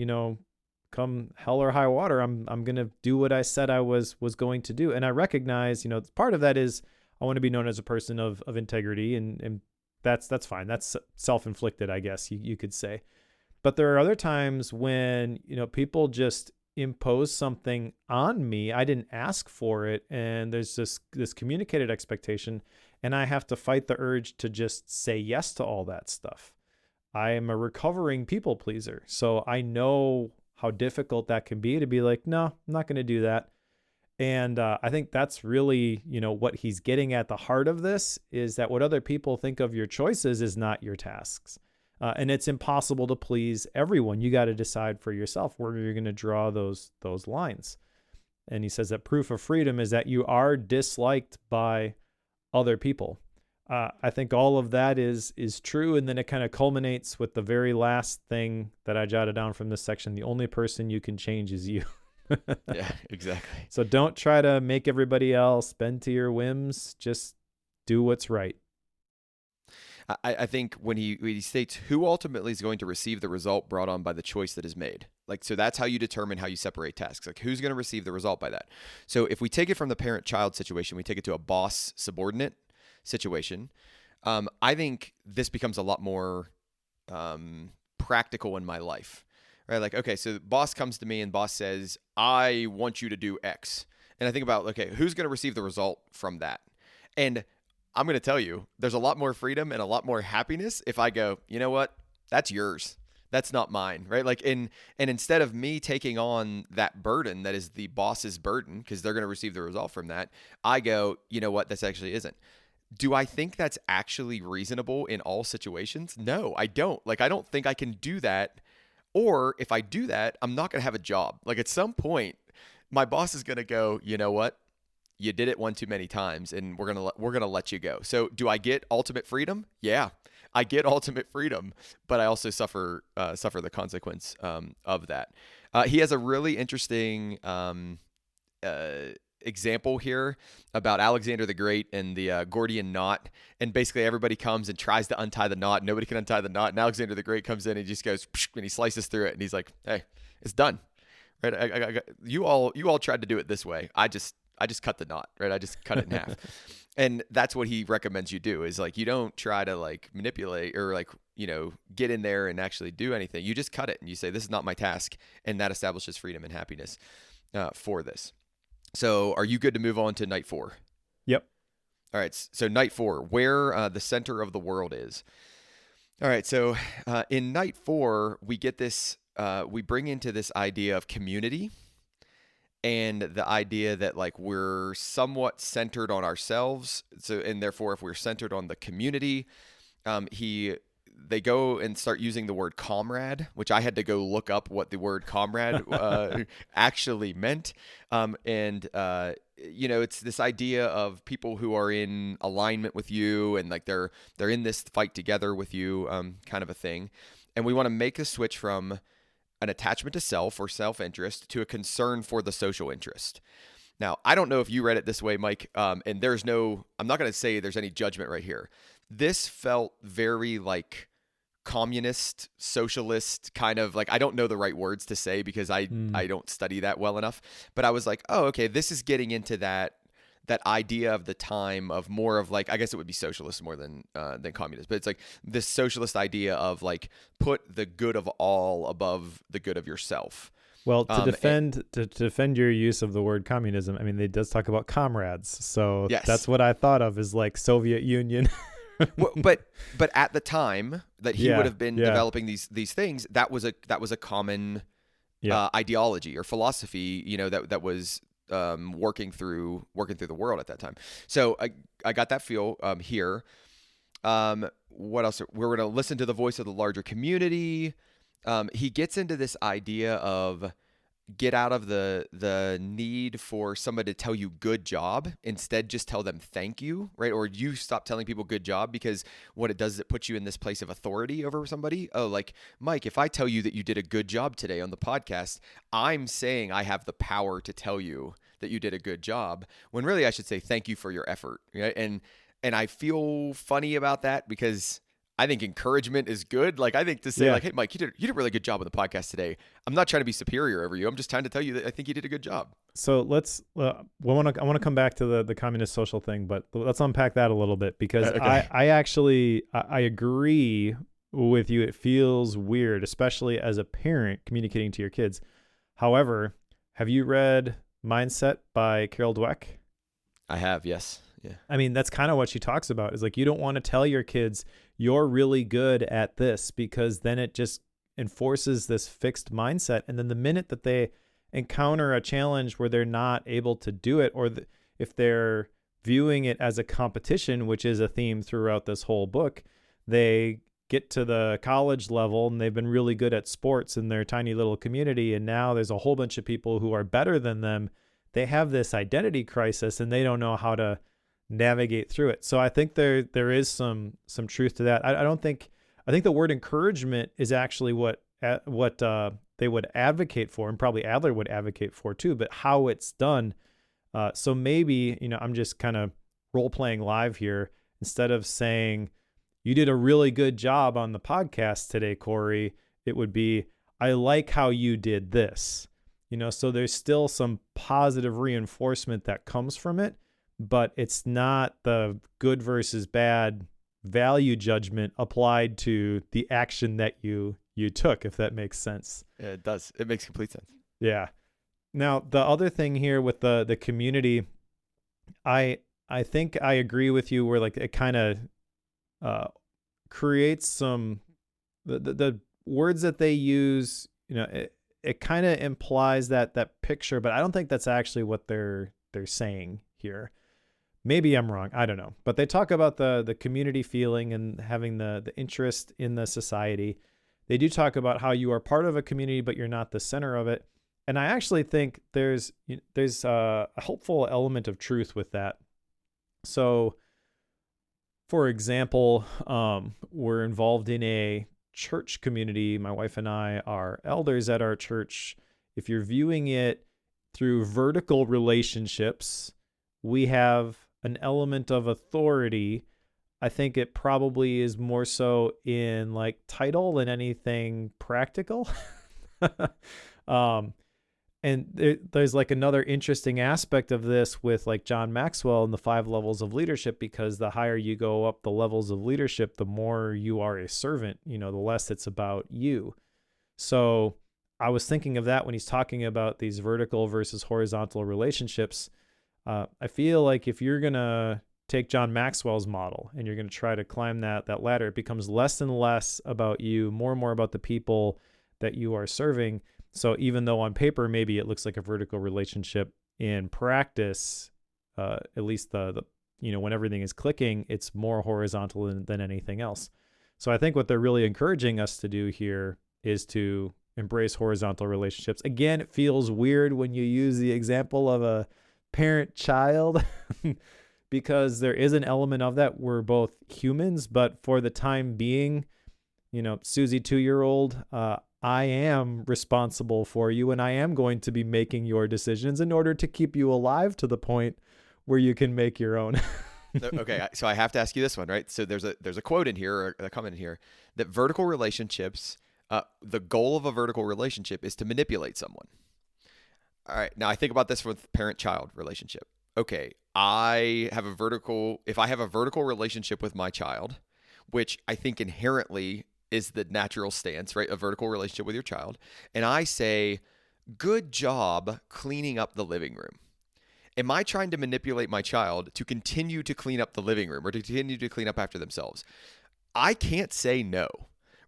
Come hell or high water, I'm going to do what I said I was going to do. And I recognize, part of that is I want to be known as a person of integrity, and that's fine. That's self-inflicted, I guess you could say. But there are other times when, people just impose something on me. I didn't ask for it, and there's this communicated expectation, and I have to fight the urge to just say yes to all that stuff. I am a recovering people pleaser, so I know how difficult that can be to be like, no, I'm not going to do that. And I think that's really, what he's getting at. The heart of this is that what other people think of your choices is not your tasks. And it's impossible to please everyone. You got to decide for yourself where you're going to draw those lines. And he says that proof of freedom is that you are disliked by other people. I think all of that is true. And then it kind of culminates with the very last thing that I jotted down from this section. The only person you can change is you. Yeah, exactly. So don't try to make everybody else bend to your whims. Just do what's right. I think when he states who ultimately is going to receive the result brought on by the choice that is made. Like, so that's how you determine how you separate tasks. Like, who's going to receive the result by that? So if we take it from the parent-child situation, we take it to a boss-subordinate situation. I think this becomes a lot more practical in my life, right? Like, okay, so the boss comes to me and boss says, I want you to do X. And I think about, okay, who's going to receive the result from that? And I'm going to tell you, there's a lot more freedom and a lot more happiness if I go, you know what? That's yours. That's not mine, right? Like, and instead of me taking on that burden that is the boss's burden, because they're going to receive the result from that, I go, you know what? This actually isn't. Do I think that's actually reasonable in all situations? No, I don't. Like, I don't think I can do that. Or if I do that, I'm not going to have a job. Like, at some point, my boss is going to go, you know what? You did it one too many times, and we're going to let you go. So do I get ultimate freedom? Yeah, I get ultimate freedom, but I also suffer the consequence of that. He has a really interesting example here about Alexander the Great and the Gordian knot, and basically everybody comes and tries to untie the knot. Nobody can untie the knot, and Alexander the Great comes in and he just goes and he slices through it, and he's like, "Hey, it's done." Right? You all tried to do it this way. I just cut the knot. Right? I just cut it in half. And that's what he recommends you do, is like, you don't try to like manipulate or like, get in there and actually do anything. You just cut it and you say, this is not my task. And that establishes freedom and happiness for this. So are you good to move on to night 4? Yep. All right. So night 4, where the center of the world is. All right. So in night 4, we get this, we bring into this idea of community. and the idea that like we're somewhat centered on ourselves. So, and therefore, if we're centered on the community, they go and start using the word comrade, which I had to go look up what the word comrade actually meant. It's this idea of people who are in alignment with you, and like they're in this fight together with you, kind of a thing. And we want to make a switch from an attachment to self or self-interest to a concern for the social interest. Now, I don't know if you read it this way, Mike, and I'm not going to say there's any judgment right here. This felt very like communist, socialist, kind of like, I don't know the right words to say because I don't study that well enough, but I was like, oh, okay, this is getting into that idea of the time of more of like, I guess it would be socialist more than communist, but it's like this socialist idea of like put the good of all above the good of yourself. Well, to defend your use of the word communism, I mean, it does talk about comrades, so yes. That's what I thought of as like Soviet Union. Well, but at the time that he would have been developing these things, that was a common ideology or philosophy, that was working through the world at that time. So I got that feel here. What else? We're going to listen to the voice of the larger community. He gets into this idea of get out of the need for somebody to tell you good job. Instead, just tell them thank you, right? Or you stop telling people good job, because what it does is it puts you in this place of authority over somebody. Oh, like, Mike, if I tell you that you did a good job today on the podcast, I'm saying I have the power to tell you that you did a good job, when really I should say thank you for your effort, right? And I feel funny about that because I think encouragement is good. Like, I think to say like, hey, Mike, you did a really good job on the podcast today. I'm not trying to be superior over you. I'm just trying to tell you that I think you did a good job. So let's, I want to come back to the communist social thing, but let's unpack that a little bit, because okay. I agree with you. It feels weird, especially as a parent communicating to your kids. However, have you read Mindset by Carol Dweck? I have, yes. Yeah. I mean, that's kind of what she talks about, is like, you don't want to tell your kids you're really good at this, because then it just enforces this fixed mindset. And then the minute that they encounter a challenge where they're not able to do it, or if they're viewing it as a competition, which is a theme throughout this whole book, they get to the college level and they've been really good at sports in their tiny little community, and now there's a whole bunch of people who are better than them. They have this identity crisis and they don't know how to navigate through it. So I think there is some truth to that. I think the word encouragement is actually what they would advocate for, and probably Adler would advocate for too, but how it's done. So maybe, I'm just kind of role playing live here. Instead of saying you did a really good job on the podcast today, Cory, it would be, I like how you did this. So there's still some positive reinforcement that comes from it, but it's not the good versus bad value judgment applied to the action that you took, if that makes sense. Yeah, it does. It makes complete sense. Yeah. Now, the other thing here with the community, I think I agree with you where like it kind of creates some, the words that they use, it kind of implies that picture, but I don't think that's actually what they're saying here. Maybe I'm wrong. I don't know. But they talk about the community feeling and having the interest in the society. They do talk about how you are part of a community, but you're not the center of it. And I actually think there's a helpful element of truth with that. So, for example, we're involved in a church community. My wife and I are elders at our church. If you're viewing it through vertical relationships, we have an element of authority. I think it probably is more so in like title than anything practical. And there's like another interesting aspect of this with like John Maxwell and the 5 levels of leadership, because the higher you go up the levels of leadership, the more you are a servant, the less it's about you. So I was thinking of that when he's talking about these vertical versus horizontal relationships. I feel like if you're going to take John Maxwell's model and you're going to try to climb that ladder, it becomes less and less about you, more and more about the people that you are serving. So even though on paper maybe it looks like a vertical relationship, in practice, at least the when everything is clicking, it's more horizontal than anything else. So I think what they're really encouraging us to do here is to embrace horizontal relationships. Again, it feels weird when you use the example of a parent-child because there is an element of that. We're both humans, but for the time being, Susie, 2-year-old, I am responsible for you, and I am going to be making your decisions in order to keep you alive to the point where you can make your own. Okay, so I have to ask you this one, right? So there's a quote in here, or a comment in here, that vertical relationships, the goal of a vertical relationship is to manipulate someone. All right, now I think about this with parent-child relationship. Okay, if I have a vertical relationship with my child, which I think inherently is the natural stance, right? A vertical relationship with your child. And I say, good job cleaning up the living room. Am I trying to manipulate my child to continue to clean up the living room or to continue to clean up after themselves? I can't say no,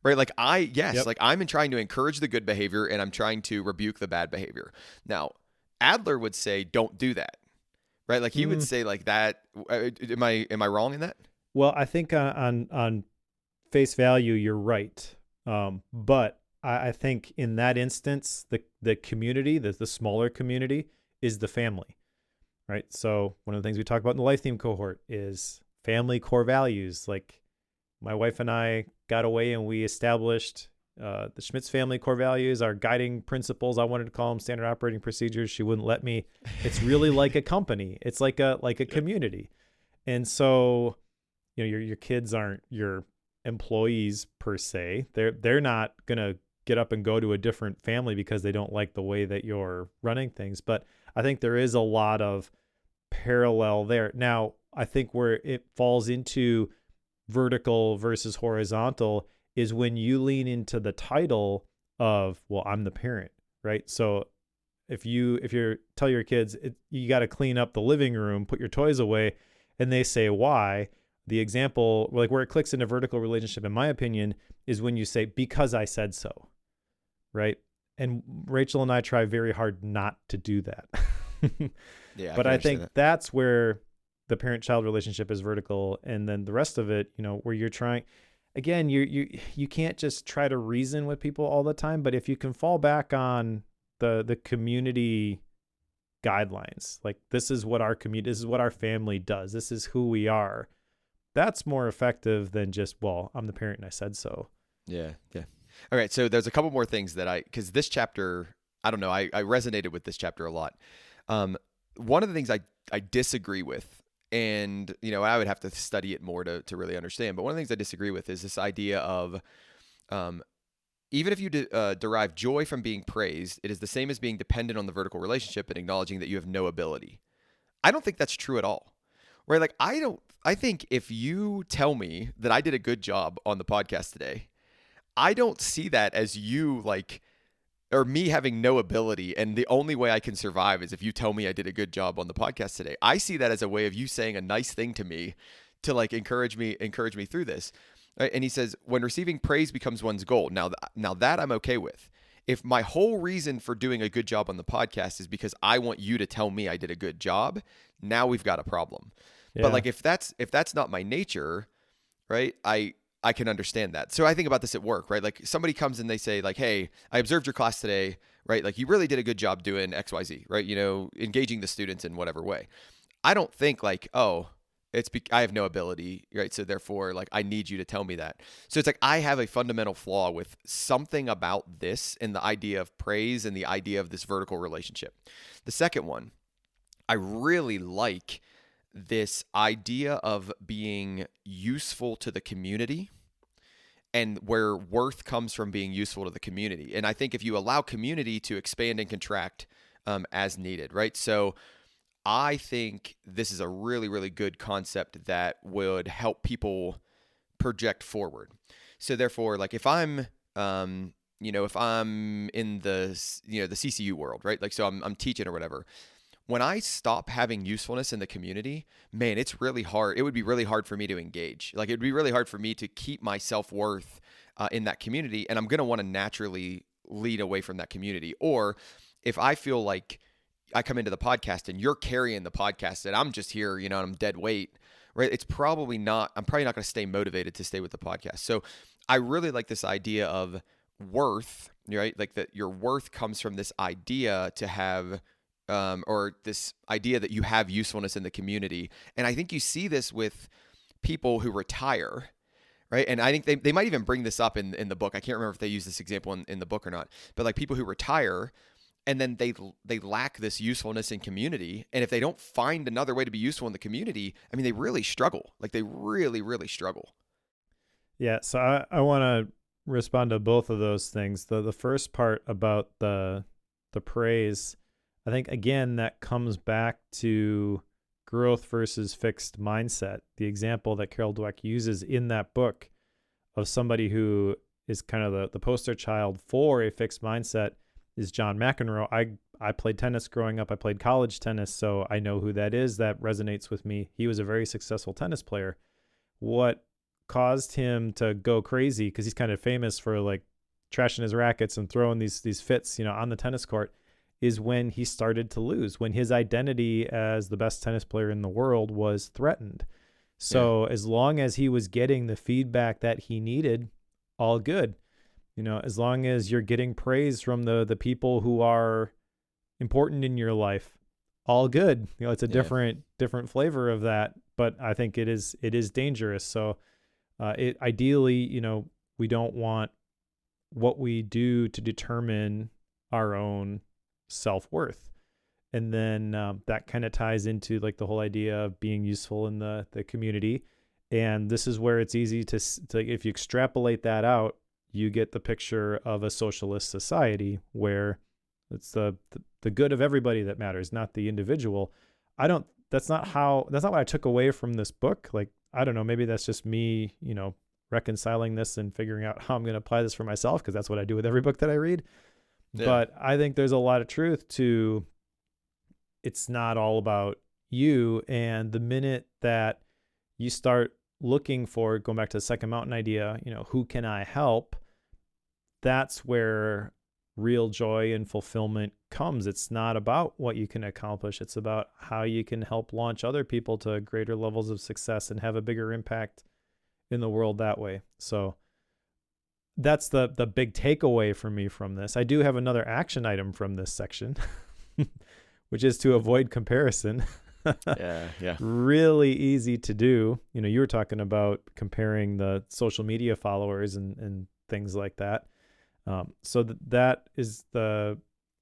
right? Like I'm trying to encourage the good behavior and I'm trying to rebuke the bad behavior. Now, Adler would say, don't do that, right? Like he would say like that. Am I wrong in that? Well, I think on face value, you're right. But I think in that instance, the community, the smaller community, is the family, right? So one of the things we talk about in the life theme cohort is family core values. Like my wife and I got away and we established the Schmitz family core values, our guiding principles. I wanted to call them standard operating procedures. She wouldn't let me. It's really like a company. It's like a community. And so, your kids aren't your employees per se. They're not going to get up and go to a different family because they don't like the way that you're running things. But I think there is a lot of parallel there. Now, I think where it falls into vertical versus horizontal is when you lean into the title of, well, I'm the parent, right? So if you tell your kids you got to clean up the living room, put your toys away, and they say why, the example, like where it clicks into vertical relationship, in my opinion, is when you say, because I said so, right? And Rachel and I try very hard not to do that. Yeah, but I think that's where the parent-child relationship is vertical, and then the rest of it, where you're trying, again, you can't just try to reason with people all the time, but if you can fall back on the community guidelines, like this is what our community, this is what our family does, this is who we are, that's more effective than just, well, I'm the parent and I said so. Yeah. All right, so there's a couple more things that because this chapter, I don't know, I resonated with this chapter a lot. One of the things I disagree with, and I would have to study it more to really understand, but one of the things I disagree with is this idea of even if you derive joy from being praised, it is the same as being dependent on the vertical relationship and acknowledging that you have no ability. I don't think that's true at all. Right? Like I think if you tell me that I did a good job on the podcast today, I don't see that as you or me having no ability, and the only way I can survive is if you tell me I did a good job on the podcast today. I see that as a way of you saying a nice thing to me to encourage me through this. Right? And he says, when receiving praise becomes one's goal. Now that I'm okay with. If my whole reason for doing a good job on the podcast is because I want you to tell me I did a good job, now we've got a problem. Yeah. But if that's not my nature, right? I can understand that. So I think about this at work, right? Like somebody comes and they say hey, I observed your class today, right? Like you really did a good job doing XYZ, right? Engaging the students in whatever way. I don't think I have no ability, right? So therefore I need you to tell me that. So it's I have a fundamental flaw with something about this and the idea of praise and the idea of this vertical relationship. The second one, I really like this idea of being useful to the community and where worth comes from being useful to the community. And I think if you allow community to expand and contract as needed, right? So I think this is a really, really good concept that would help people project forward. So therefore, if I'm, if I'm in the CCU world, right? So I'm teaching or whatever. When I stop having usefulness in the community, man, it's really hard. It would be really hard for me to engage. It would be really hard for me to keep my self-worth in that community. And I'm going to want to naturally lean away from that community. Or if I feel like I come into the podcast and you're carrying the podcast and I'm just here, and I'm dead weight, right? I'm probably not going to stay motivated to stay with the podcast. So I really like this idea of worth, right? Like that your worth comes from this idea to have, or this idea that you have usefulness in the community. And I think you see this with people who retire, right? And I think they might even bring this up in the book. I can't remember if they use this example in the book or not, but like people who retire and then they lack this usefulness in community. And if they don't find another way to be useful in the community, I mean, they really struggle. Like they really, really struggle. Yeah. So I want to respond to both of those things. The first part about the praise, I think, again, that comes back to growth versus fixed mindset. The example that Carol Dweck uses in that book of somebody who is kind of the poster child for a fixed mindset is John McEnroe. I played tennis growing up. I played college tennis, so I know who that is. That resonates with me. He was a very successful tennis player. What caused him to go crazy, because he's kind of famous for like trashing his rackets and throwing these fits, on the tennis court, is when he started to lose, when his identity as the best tennis player in the world was threatened. So as long as he was getting the feedback that he needed, all good. As long as you're getting praise from the people who are important in your life, all good. It's a different flavor of that, but I think it is dangerous. So ideally, we don't want what we do to determine our own self-worth. And then that kind of ties into like the whole idea of being useful in the community. And this is where it's easy to if you extrapolate that out, you get the picture of a socialist society where it's the good of everybody that matters, not the individual. That's not what I took away from this book. Like, I don't know, maybe that's just me, reconciling this and figuring out how I'm going to apply this for myself, because that's what I do with every book that I read. Yeah. But I think there's a lot of truth to, it's not all about you. And the minute that you start looking for, going back to the second mountain idea, who can I help? That's where real joy and fulfillment comes. It's not about what you can accomplish. It's about how you can help launch other people to greater levels of success and have a bigger impact in the world that way. So that's the big takeaway for me from this. I do have another action item from this section, which is to avoid comparison. Yeah. Really easy to do. You were talking about comparing the social media followers and things like that. So that is the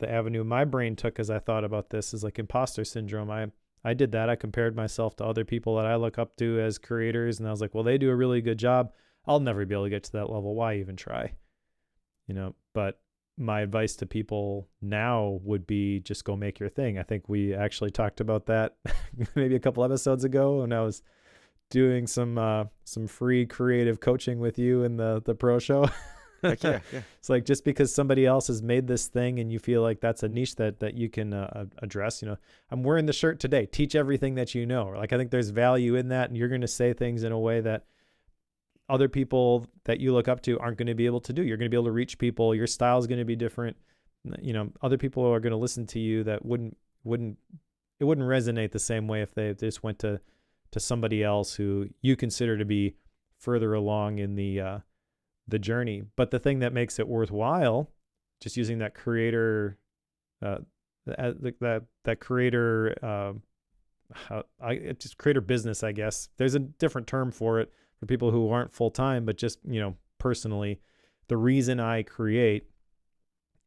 avenue my brain took as I thought about this, is like imposter syndrome. I did that. I compared myself to other people that I look up to as creators, and I was like, well, they do a really good job. I'll never be able to get to that level. Why even try? But my advice to people now would be just go make your thing. I think we actually talked about that maybe a couple episodes ago when I was doing some free creative coaching with you in the pro show. Heck yeah. It's like, just because somebody else has made this thing and you feel like that's a niche that you can address, I'm wearing the shirt today, teach everything that you know. Like, I think there's value in that, and you're going to say things in a way that other people that you look up to aren't going to be able to do. You're going to be able to reach people. Your style is going to be different. Other people are going to listen to you that wouldn't resonate the same way if they just went to somebody else who you consider to be further along in the journey. But the thing that makes it worthwhile, just using that creator, creator business, I guess. There's a different term for it for people who aren't full time, but just, personally, the reason I create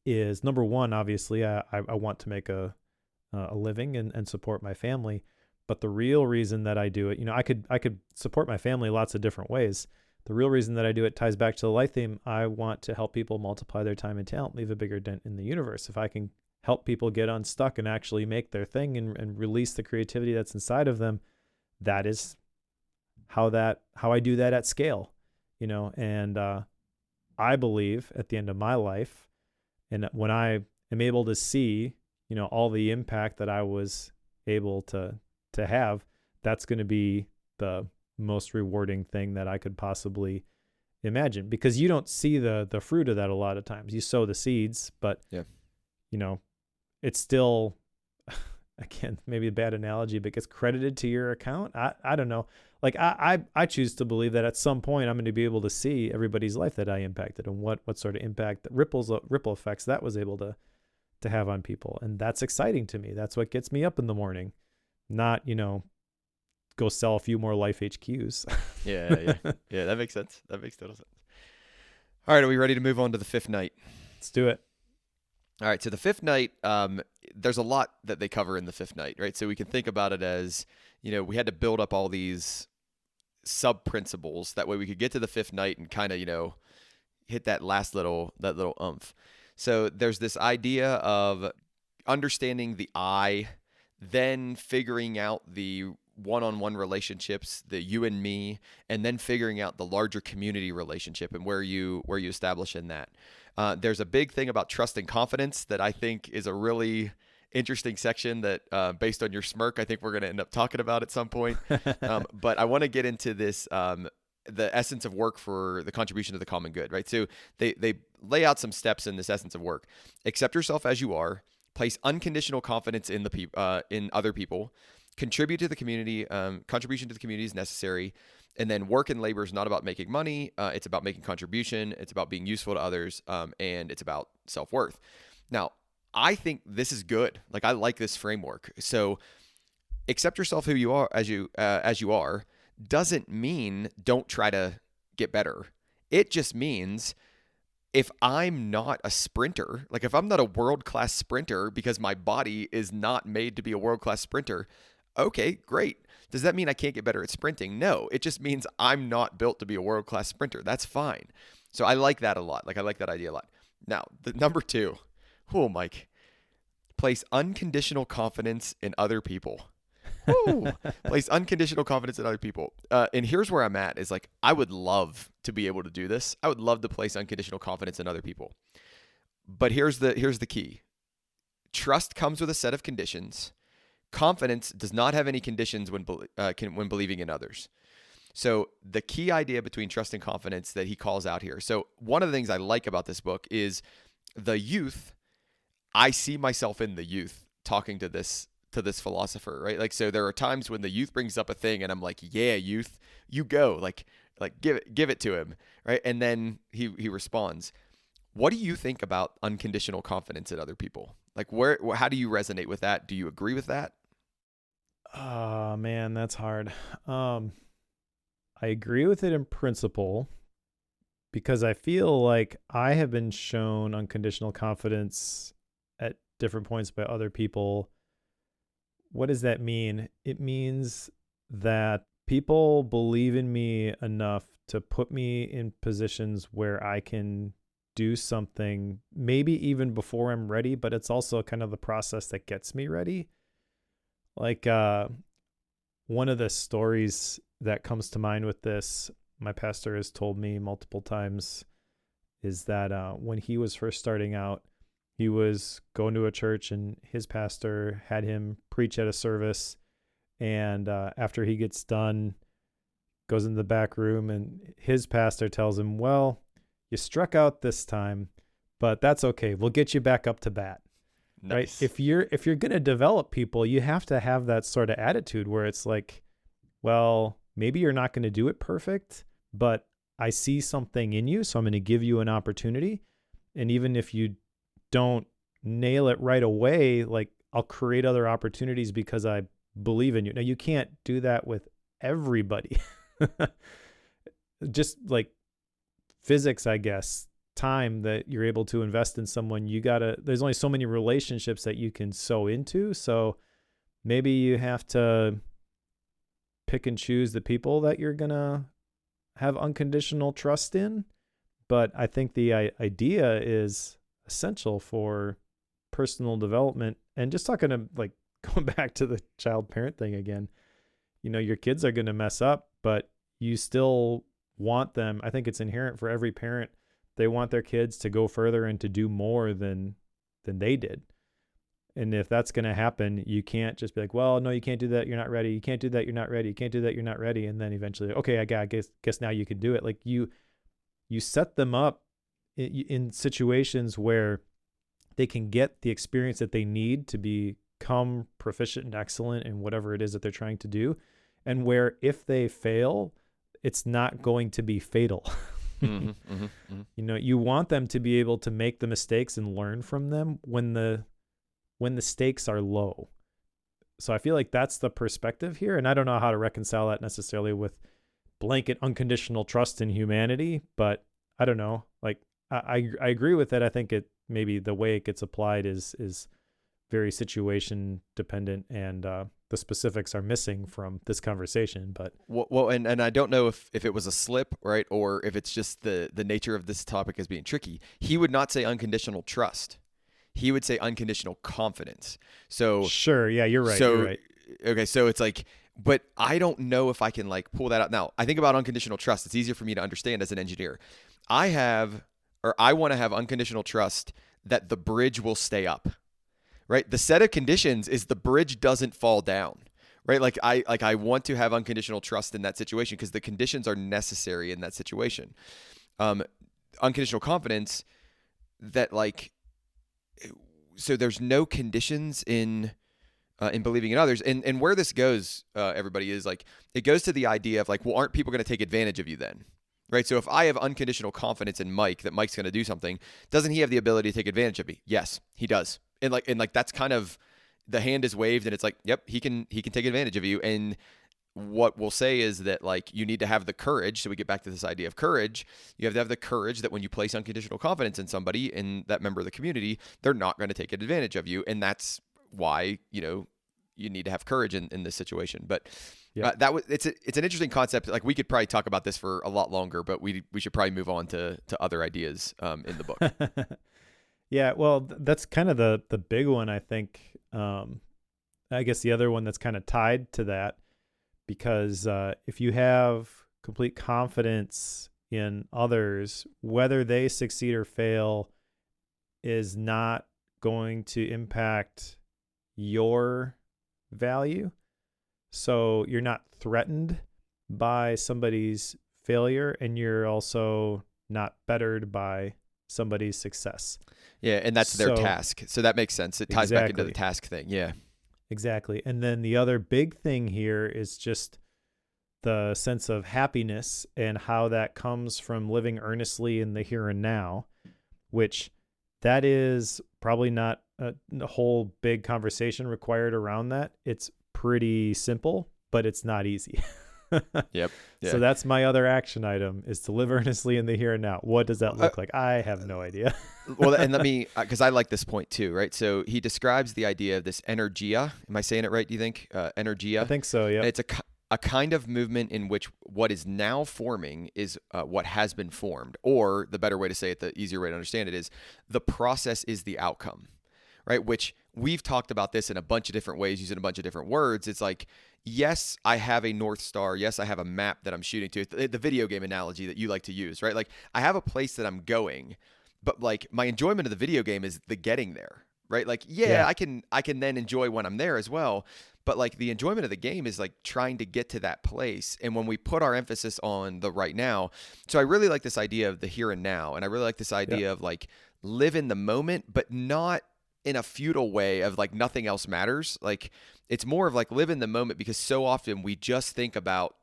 is, number one, obviously, I want to make a living and support my family. But the real reason that I do it, I could support my family lots of different ways. The real reason that I do it ties back to the life theme. I want to help people multiply their time and talent, leave a bigger dent in the universe. If I can help people get unstuck and actually make their thing and release the creativity that's inside of them, that is how I do that at scale, and I believe at the end of my life, and when I am able to see, all the impact that I was able to have, that's going to be the most rewarding thing that I could possibly imagine, because you don't see the fruit of that a lot of times. You sow the seeds, but Yeah. you know, it's still, again, maybe a bad analogy, but gets credited to your account. I don't know. Like I choose to believe that at some point I'm going to be able to see everybody's life that I impacted, and what sort of impact, ripple effects that was able to have on people. And that's exciting to me. That's what gets me up in the morning, not, go sell a few more Life HQs. Yeah. That makes sense. That makes total sense. All right. Are we ready to move on to the fifth night? Let's do it. All right. So the fifth night, there's a lot that they cover in the fifth night, right? So we can think about it as, we had to build up all these sub principles. That way we could get to the fifth night and kind of, hit that last little oomph. So there's this idea of understanding the I, then figuring out the one-on-one relationships, the you and me, and then figuring out the larger community relationship and where you establish in that. There's a big thing about trust and confidence that I think is a really interesting section that, based on your smirk, I think we're going to end up talking about at some point. But I want to get into this, the essence of work for the contribution to the common good, right? So they lay out some steps in this essence of work. Accept yourself as you are. Place unconditional confidence in in other people. Contribute to the community. Contribution to the community is necessary. And then work and labor is not about making money. It's about making contribution. It's about being useful to others. And it's about self-worth. Now, I think this is good. Like, I like this framework. So accept yourself who you are as you are doesn't mean don't try to get better. It just means if I'm not a sprinter, like if I'm not a world-class sprinter because my body is not made to be a world-class sprinter, okay, great. Does that mean I can't get better at sprinting? No, it just means I'm not built to be a world-class sprinter. That's fine. So I like that a lot. Like, I like that idea a lot. Now, the number 2, Mike, place unconditional confidence in other people. Place unconditional confidence in other people. And here's where I'm at is like, I would love to be able to do this. I would love to place unconditional confidence in other people. But here's the key. Trust comes with a set of conditions. Confidence does not have any conditions when believing in others. So the key idea between trust and confidence that he calls out here. So one of the things I like about this book is the youth. I see myself in the youth talking to this philosopher, right? Like, so there are times when the youth brings up a thing and I'm like, yeah, youth, you go, like give it to him. Right. And then he responds, what do you think about unconditional confidence in other people? Like, how do you resonate with that? Do you agree with that? Oh man, that's hard. I agree with it in principle because I feel like I have been shown unconditional confidence at different points by other people. What does that mean? It means that people believe in me enough to put me in positions where I can do something, maybe even before I'm ready, but it's also kind of the process that gets me ready. Like, one of the stories that comes to mind with this, my pastor has told me multiple times, is that when he was first starting out, he was going to a church and his pastor had him preach at a service. And after he gets done, goes in the back room and his pastor tells him, well, you struck out this time, but that's okay. We'll get you back up to bat. Nice. Right? If you're going to develop people, you have to have that sort of attitude where it's like, well, maybe you're not going to do it perfect, but I see something in you, so I'm going to give you an opportunity. And even if you don't nail it right away, like, I'll create other opportunities because I believe in you. Now, you can't do that with everybody. Just like physics, I guess, time that you're able to invest in someone, there's only so many relationships that you can sow into. So maybe you have to pick and choose the people that you're going to have unconditional trust in. But I think the idea is essential for personal development. And just talking to, like, going back to the child parent thing again, your kids are going to mess up, but you still want them. I think it's inherent for every parent. They want their kids to go further and to do more than they did. And if that's going to happen, you can't just be like, well, no, you can't do that. You're not ready. You can't do that. You're not ready. You can't do that. You're not ready. And then eventually, okay, I guess now you can do it. Like, you set them up in situations where they can get the experience that they need to become proficient and excellent in whatever it is that they're trying to do, and where if they fail, it's not going to be fatal. You want them to be able to make the mistakes and learn from them when the stakes are low. So I feel like that's the perspective here, and I don't know how to reconcile that necessarily with blanket unconditional trust in humanity, but I don't know. Like I agree with it. I think it maybe the way it gets applied is very situation dependent, and the specifics are missing from this conversation. But and I don't know if it was a slip, right, or if it's just the nature of this topic as being tricky. He would not say unconditional trust. He would say unconditional confidence. So sure, yeah, you're right. So you're right. Okay, so it's like, but I don't know if I can like pull that out. Now, I think about unconditional trust. It's easier for me to understand as an engineer. I want to have unconditional trust that the bridge will stay up. Right? The set of conditions is the bridge doesn't fall down. Right? Like I want to have unconditional trust in that situation because the conditions are necessary in that situation. Unconditional confidence that like, so there's no conditions in believing in others. And where this goes, everybody, is like, it goes to the idea of like, well, aren't people going to take advantage of you then? Right? So if I have unconditional confidence in Mike that Mike's going to do something, doesn't he have the ability to take advantage of me? Yes, he does. And like that's kind of, the hand is waved and it's like, yep, he can take advantage of you. And what we'll say is that like you need to have the courage. So we get back to this idea of courage. You have to have the courage that when you place unconditional confidence in somebody, in that member of the community, they're not going to take advantage of you. And that's why, you need to have courage in this situation. But it's an interesting concept. Like we could probably talk about this for a lot longer, but we should probably move on to other ideas in the book. Yeah, well, that's kind of the big one, I think. I guess the other one that's kind of tied to that, because if you have complete confidence in others, whether they succeed or fail is not going to impact your value. So you're not threatened by somebody's failure, and you're also not bettered by somebody's success. Yeah, and that's their task. So that makes sense. It ties back into the task thing. Yeah. Exactly. And then the other big thing here is just the sense of happiness and how that comes from living earnestly in the here and now, which that is probably not a whole big conversation required around that. It's pretty simple, but it's not easy. Yep. Yeah. So that's my other action item, is to live earnestly in the here and now. What does that look like? I have no idea. Well, and let me, because I like this point too, right? So he describes the idea of this energia. Am I saying it right, do you think? Energia. I think so, yeah. It's a kind of movement in which what is now forming is what has been formed. Or the better way to say it, the easier way to understand it, is the process is the outcome, right? Which we've talked about this in a bunch of different ways, using a bunch of different words. It's like, yes, I have a North Star. Yes, I have a map that I'm shooting to. The video game analogy that you like to use, right? Like I have a place that I'm going, but like my enjoyment of the video game is the getting there, right? Like, yeah. I can then enjoy when I'm there as well. But like the enjoyment of the game is like trying to get to that place. And when we put our emphasis on the right now, so I really like this idea of the here and now. And I really like this idea of like live in the moment, but not in a futile way of like nothing else matters. Like it's more of like live in the moment, because so often we just think about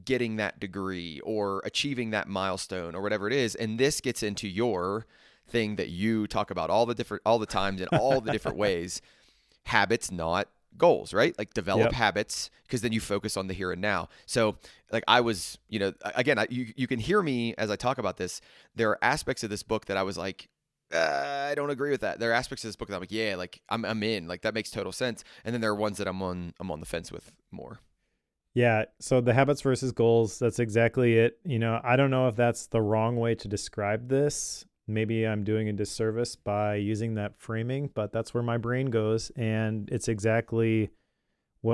getting that degree or achieving that milestone or whatever it is. And this gets into your thing that you talk about all the times in all the different ways, habits, not goals, right? Like develop habits, because then you focus on the here and now. So like I was, again, you can hear me as I talk about this. There are aspects of this book that I was like, I don't agree with that. There are aspects of this book that I'm like, yeah, like I'm in, like that makes total sense. And then there are ones that I'm on the fence with more. Yeah. So the habits versus goals, that's exactly it. I don't know if that's the wrong way to describe this. Maybe I'm doing a disservice by using that framing, but that's where my brain goes. And it's exactly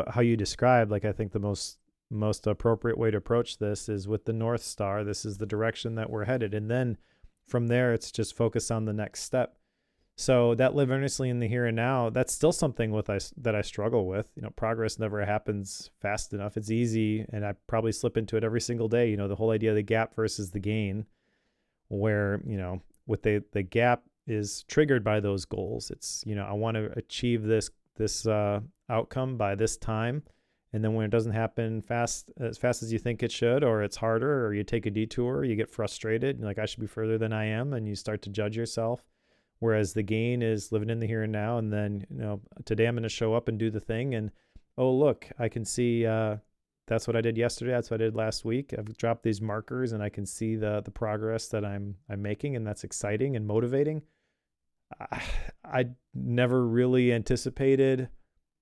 how you described. Like, I think the most appropriate way to approach this is with the North Star. This is the direction that we're headed. And then from there, it's just focus on the next step. So that live earnestly in the here and now, that's still something that I struggle with. Progress never happens fast enough. It's easy, and I probably slip into it every single day. The whole idea of the gap versus the gain. where, what the gap is triggered by those goals. It's, I want to achieve this outcome by this time. And then when it doesn't happen as fast as you think it should, or it's harder, or you take a detour, you get frustrated. You're like, I should be further than I am. And you start to judge yourself. Whereas the gain is living in the here and now. And then, today I'm going to show up and do the thing. And, oh, look, I can see, that's what I did yesterday. That's what I did last week. I've dropped these markers and I can see the progress that I'm making. And that's exciting and motivating. I never really anticipated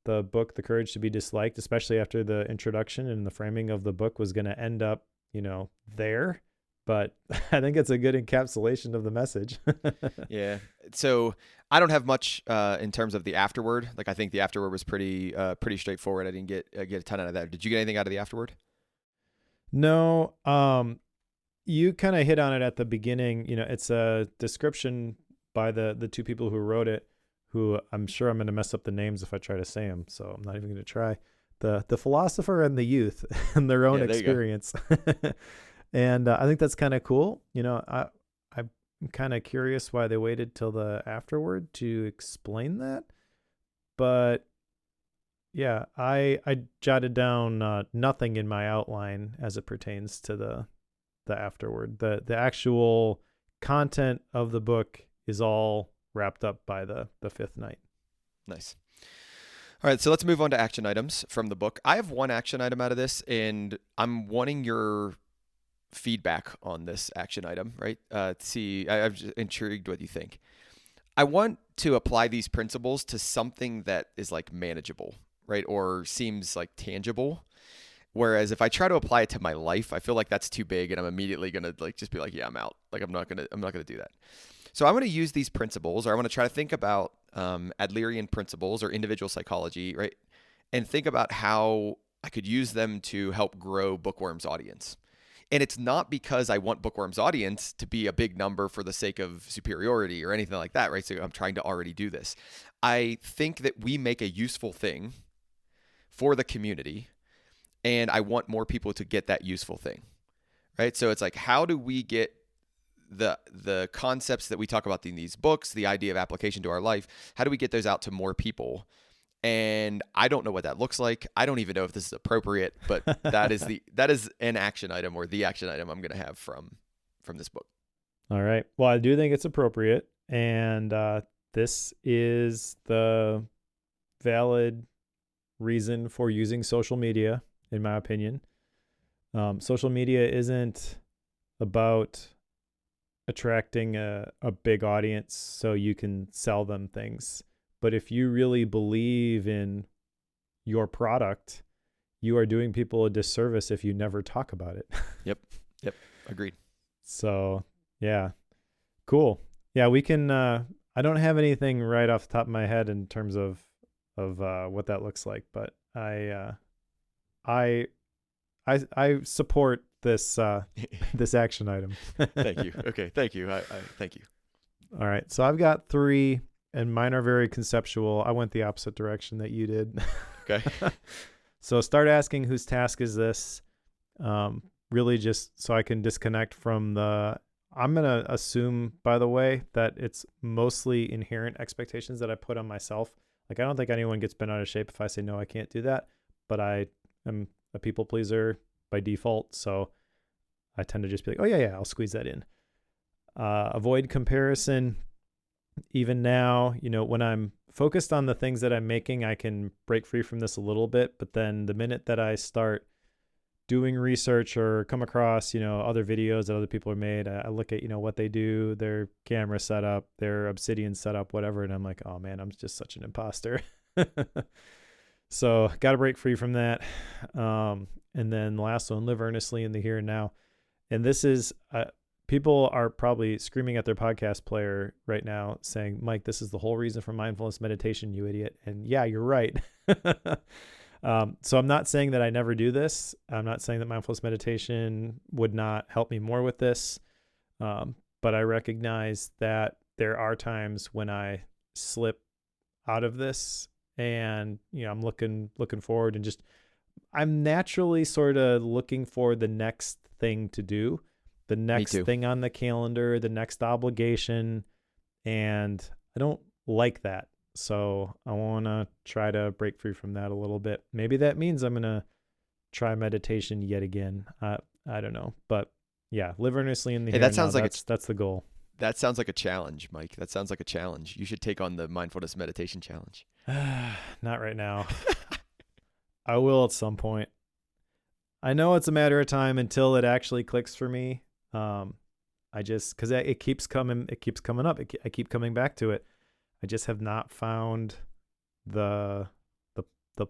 the book, The Courage to be Disliked, especially after the introduction and the framing of the book was going to end up, there. But I think it's a good encapsulation of the message. Yeah. So I don't have much in terms of the afterword. Like, I think the afterword was pretty straightforward. I didn't get a ton out of that. Did you get anything out of the afterword? No. You kind of hit on it at the beginning. It's a description by the two people who wrote it, who I'm sure I'm going to mess up the names if I try to say them. So I'm not even going to try. The philosopher and the youth and their own experience. And I think that's kind of cool. I'm kind of curious why they waited till the afterward to explain that. But yeah, I jotted down nothing in my outline as it pertains to the afterward. The actual content of the book is all wrapped up by the fifth night. Nice. All right, so let's move on to action items from the book. I have one action item out of this, and I'm wanting your feedback on this action item, right? I'm just intrigued what you think. I want to apply these principles to something that is like manageable, right? Or seems like tangible. Whereas if I try to apply it to my life, I feel like that's too big and I'm immediately going to just be like, yeah, I'm out. Like I'm not going to do that. So I want to use these principles, or I want to try to think about Adlerian principles or individual psychology, right? And think about how I could use them to help grow Bookworm's audience. And it's not because I want Bookworm's audience to be a big number for the sake of superiority or anything like that, right? So I'm trying to already do this. I think that we make a useful thing for the community, and I want more people to get that useful thing, right? So it's like, how do we get the concepts that we talk about in these books, the idea of application to our life, how do we get those out to more people? And I don't know what that looks like. I don't even know if this is appropriate, but that is an action item, or the action item I'm going to have from this book. All right. Well, I do think it's appropriate. And this is the valid reason for using social media, in my opinion. Social media isn't about attracting a big audience so you can sell them things. But if you really believe in your product, you are doing people a disservice if you never talk about it. Yep. Agreed. So, yeah. Cool. Yeah, we can, I don't have anything right off the top of my head in terms of what that looks like, but I support this this action item. Thank you. Okay. Thank you. I thank you. All right. So I've got 3. And mine are very conceptual. I went the opposite direction that you did. Okay. So start asking, whose task is this? Really just so I can disconnect from I'm going to assume, by the way, that it's mostly inherent expectations that I put on myself. Like, I don't think anyone gets bent out of shape if I say, no, I can't do that. But I am a people pleaser by default. So I tend to just be like, oh, yeah, I'll squeeze that in. Avoid comparison. Even now, when I'm focused on the things that I'm making, I can break free from this a little bit. But then the minute that I start doing research or come across, other videos that other people have made, I look at, what they do, their camera setup, their Obsidian setup, whatever. And I'm like, oh man, I'm just such an imposter. So got to break free from that. And then the last one, live earnestly in the here and now. And this is, people are probably screaming at their podcast player right now saying, Mike, this is the whole reason for mindfulness meditation, you idiot. And yeah, you're right. So I'm not saying that I never do this. I'm not saying that mindfulness meditation would not help me more with this. But I recognize that there are times when I slip out of this, and, I'm looking forward, and I'm naturally sort of looking for the next thing to do. the Me next too. thing on the calendar, the next obligation, and I don't like that. So I want to try to break free from that a little bit. Maybe that means I'm going to try meditation yet again. I don't know, but yeah, live earnestly in the Hey, here and now. That's the goal. that sounds like a challenge, Mike. That sounds like a challenge. You should take on the mindfulness meditation challenge. Not right now. I will at some point. I know it's a matter of time until it actually clicks for me. I just because it keeps coming up. I keep coming back to it. I just have not found the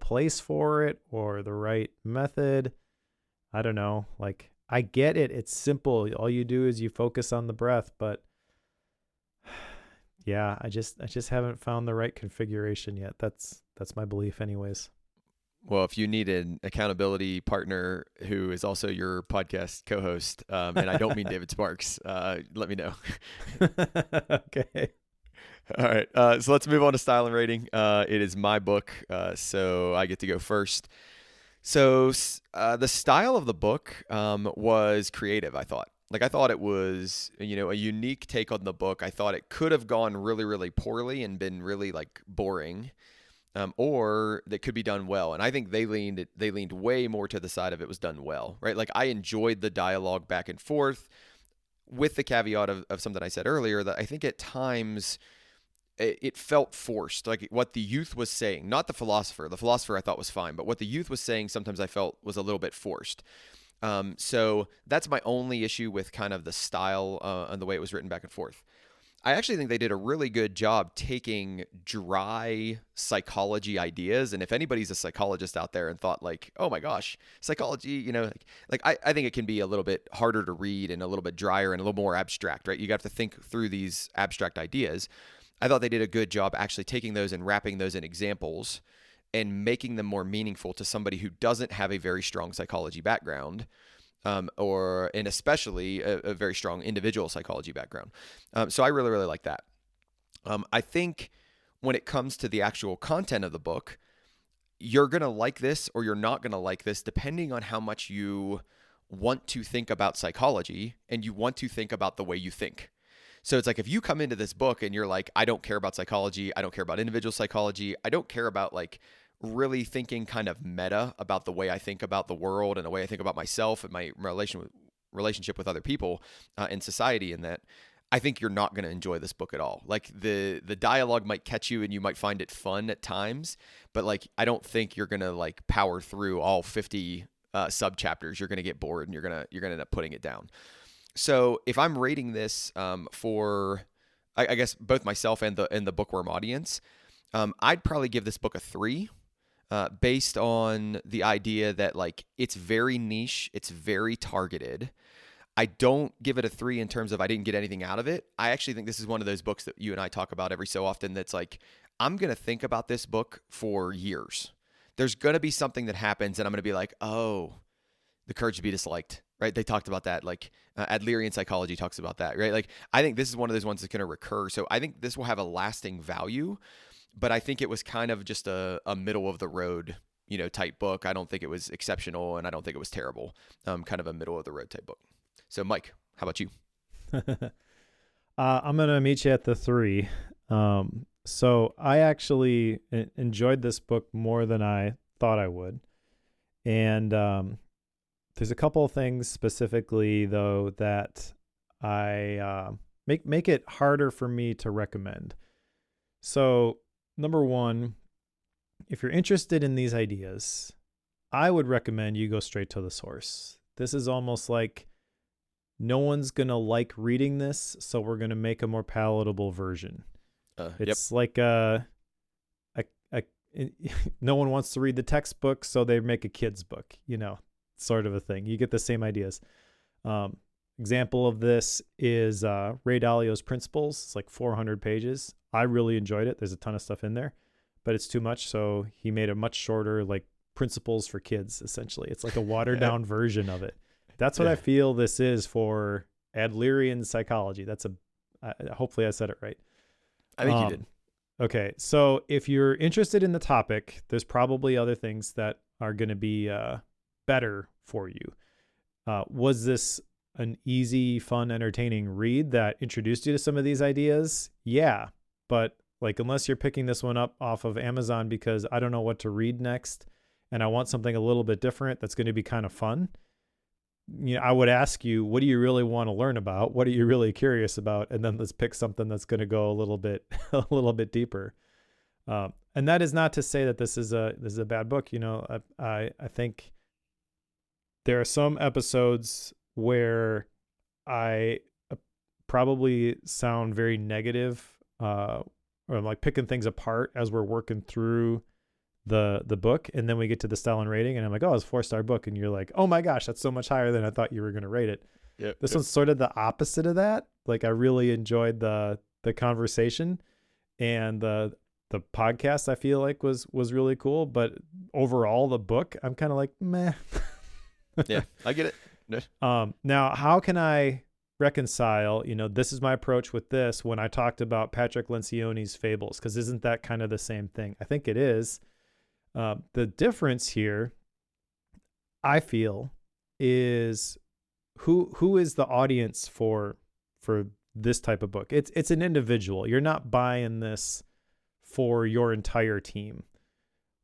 place for it or the right method. I don't know. Like, I get it. It's simple. All you do is you focus on the breath, but yeah, I just haven't found the right configuration yet. That's my belief anyways. Well, if you need an accountability partner who is also your podcast co-host, and I don't mean David Sparks, let me know. Okay. All right. So let's move on to style and rating. It is my book, so I get to go first. So the style of the book was creative, I thought. Like, I thought it was, a unique take on the book. I thought it could have gone really, really poorly and been really, like, boring, or that could be done well. And I think they leaned way more to the side of it was done well, right? Like, I enjoyed the dialogue back and forth with the caveat of something I said earlier, that I think at times it felt forced, like what the youth was saying, not the philosopher. The philosopher I thought was fine, but what the youth was saying sometimes I felt was a little bit forced. So that's my only issue with kind of the style and the way it was written back and forth. I actually think they did a really good job taking dry psychology ideas. And if anybody's a psychologist out there and thought like, oh my gosh, psychology, I think it can be a little bit harder to read and a little bit drier and a little more abstract, right? You got to think through these abstract ideas. I thought they did a good job actually taking those and wrapping those in examples and making them more meaningful to somebody who doesn't have a very strong psychology background, and especially a very strong individual psychology background. So I really, really like that. I think when it comes to the actual content of the book, you're going to like this or you're not going to like this depending on how much you want to think about psychology and you want to think about the way you think. So it's like, if you come into this book and you're like, I don't care about psychology, I don't care about individual psychology, I don't care about like really thinking kind of meta about the way I think about the world and the way I think about myself and my relationship with other people in society, and that, I think you're not going to enjoy this book at all. Like, the dialogue might catch you and you might find it fun at times, but like, I don't think you're going to like power through all 50 sub chapters. You're going to get bored and you're going to end up putting it down. So if I'm rating this for, I guess, both myself and the bookworm audience, I'd probably give this book a 3, based on the idea that like it's very niche, it's very targeted. I don't give it a 3 in terms of I didn't get anything out of it. I actually think this is one of those books that you and I talk about every so often that's like, I'm going to think about this book for years. There's going to be something that happens and I'm going to be like, oh, the courage to be disliked, right? They talked about that. Like Adlerian psychology talks about that, right? Like, I think this is one of those ones that's going to recur. So I think this will have a lasting value, but I think it was kind of just a middle of the road, type book. I don't think it was exceptional and I don't think it was terrible. Kind of a middle of the road type book. So Mike, how about you? I'm going to meet you at the 3. So I actually enjoyed this book more than I thought I would. And there's a couple of things specifically, though, that I make it harder for me to recommend. So, number one, if you're interested in these ideas, I would recommend you go straight to the source. This is almost like no one's going to like reading this, so we're going to make a more palatable version. It's like no one wants to read the textbook, so they make a kid's book, sort of a thing. You get the same ideas. Example of this is Ray Dalio's Principles. It's like 400 pages. I really enjoyed it. There's a ton of stuff in there, but it's too much. So he made a much shorter, like, Principles for Kids, essentially. It's like a watered down version of it. That's what I feel this is for Adlerian psychology. Hopefully I said it right. I think you did. Okay. So if you're interested in the topic, there's probably other things that are going to be better for you. Was this an easy, fun, entertaining read that introduced you to some of these ideas, yeah. But like, unless you're picking this one up off of Amazon because I don't know what to read next and I want something a little bit different that's going to be kind of fun, I would ask you, what do you really want to learn about? What are you really curious about? And then let's pick something that's going to go a little bit deeper. And that is not to say that this is a bad book. I think there are some episodes where I probably sound very negative, or I'm like picking things apart as we're working through the book, and then we get to the style and rating, and I'm like, oh, it's a 4-star book, and you're like, oh my gosh, that's so much higher than I thought you were going to rate it. This one's sort of the opposite of that. Like, I really enjoyed the conversation, and the podcast I feel like was really cool, but overall the book I'm kind of like meh. Yeah, I get it. Now how can I reconcile, this is my approach with this when I talked about Patrick Lencioni's Fables, because isn't that kind of the same thing? I think it is. The difference here, I feel, is who is the audience for this type of book. It's an individual. You're not buying this for your entire team.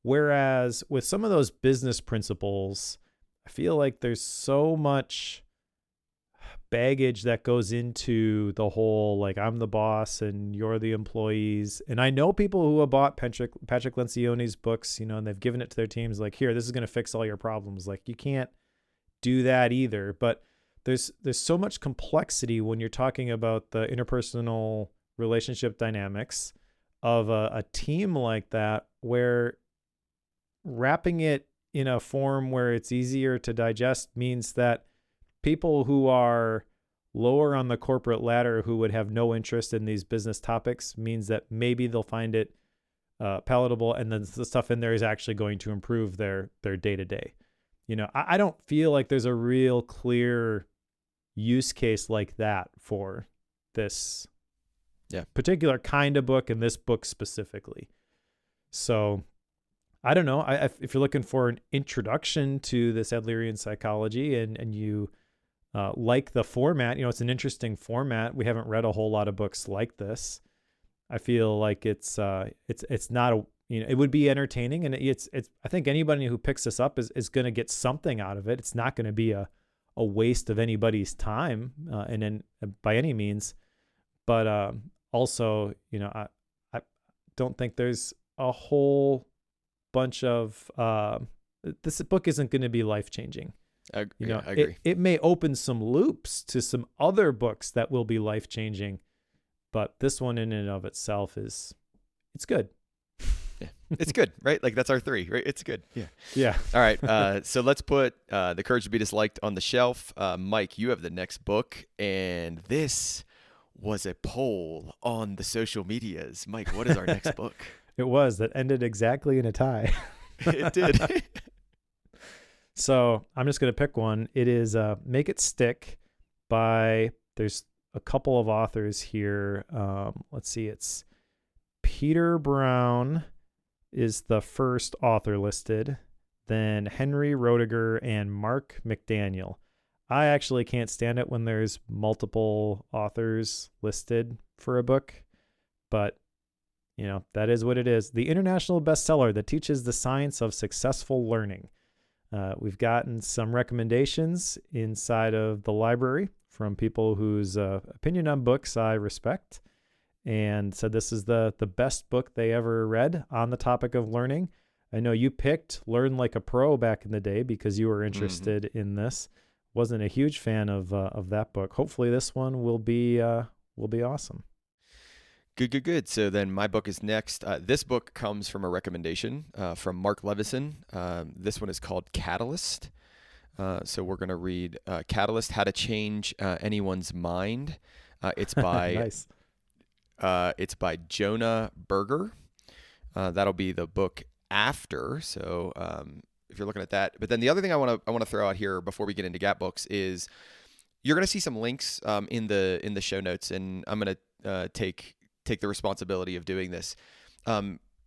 Whereas with some of those business principles, I feel like there's so much baggage that goes into the whole, like, I'm the boss and you're the employees. And I know people who have bought Patrick Lencioni's books, and they've given it to their teams, like, here, this is going to fix all your problems. Like, you can't do that either. But there's so much complexity when you're talking about the interpersonal relationship dynamics of a team like that, where wrapping it in a form where it's easier to digest means that people who are lower on the corporate ladder, who would have no interest in these business topics, means that maybe they'll find it palatable, and then the stuff in there is actually going to improve their day-to-day. I don't feel like there's a real clear use case like that for this particular kind of book, and this book specifically. So I don't know. If you're looking for an introduction to this Adlerian psychology, and you like the format, it's an interesting format. We haven't read a whole lot of books like this. I feel like it's not a, it would be entertaining, and it's I think anybody who picks this up is going to get something out of it. It's not going to be a waste of anybody's time, and then by any means. But also, I don't think there's a whole bunch of this book isn't going to be life-changing. I agree. It may open some loops to some other books that will be life-changing, but this one in and of itself it's good. Yeah, it's good, right? Like, that's our 3, right? It's good. Yeah. All right. So let's put The Courage to Be Disliked on the shelf. Mike, you have the next book, and this was a poll on the social medias. Mike, what is our next book? It was. That ended exactly in a tie. It did. So I'm just going to pick one. It is Make It Stick by, there's a couple of authors here. Let's see. It's Peter Brown is the first author listed, then Henry Roediger and Mark McDaniel. I actually can't stand it when there's multiple authors listed for a book, but that is what it is. The international bestseller that teaches the science of successful learning. We've gotten some recommendations inside of the library from people whose opinion on books I respect, and said this is the best book they ever read on the topic of learning. I know you picked Learn Like a Pro back in the day because you were interested in this. Wasn't a huge fan of that book. Hopefully this one will be awesome. Good. So then my book is next. This book comes from a recommendation from Mark Levison. This one is called Catalyst. So we're going to read Catalyst: How to Change Anyone's Mind. It's by nice. It's by Jonah Berger. That'll be the book after. So if you're looking at that, but then the other thing I want to throw out here before we get into Gap books is you're going to see some links in the show notes, and I'm going to take the responsibility of doing this.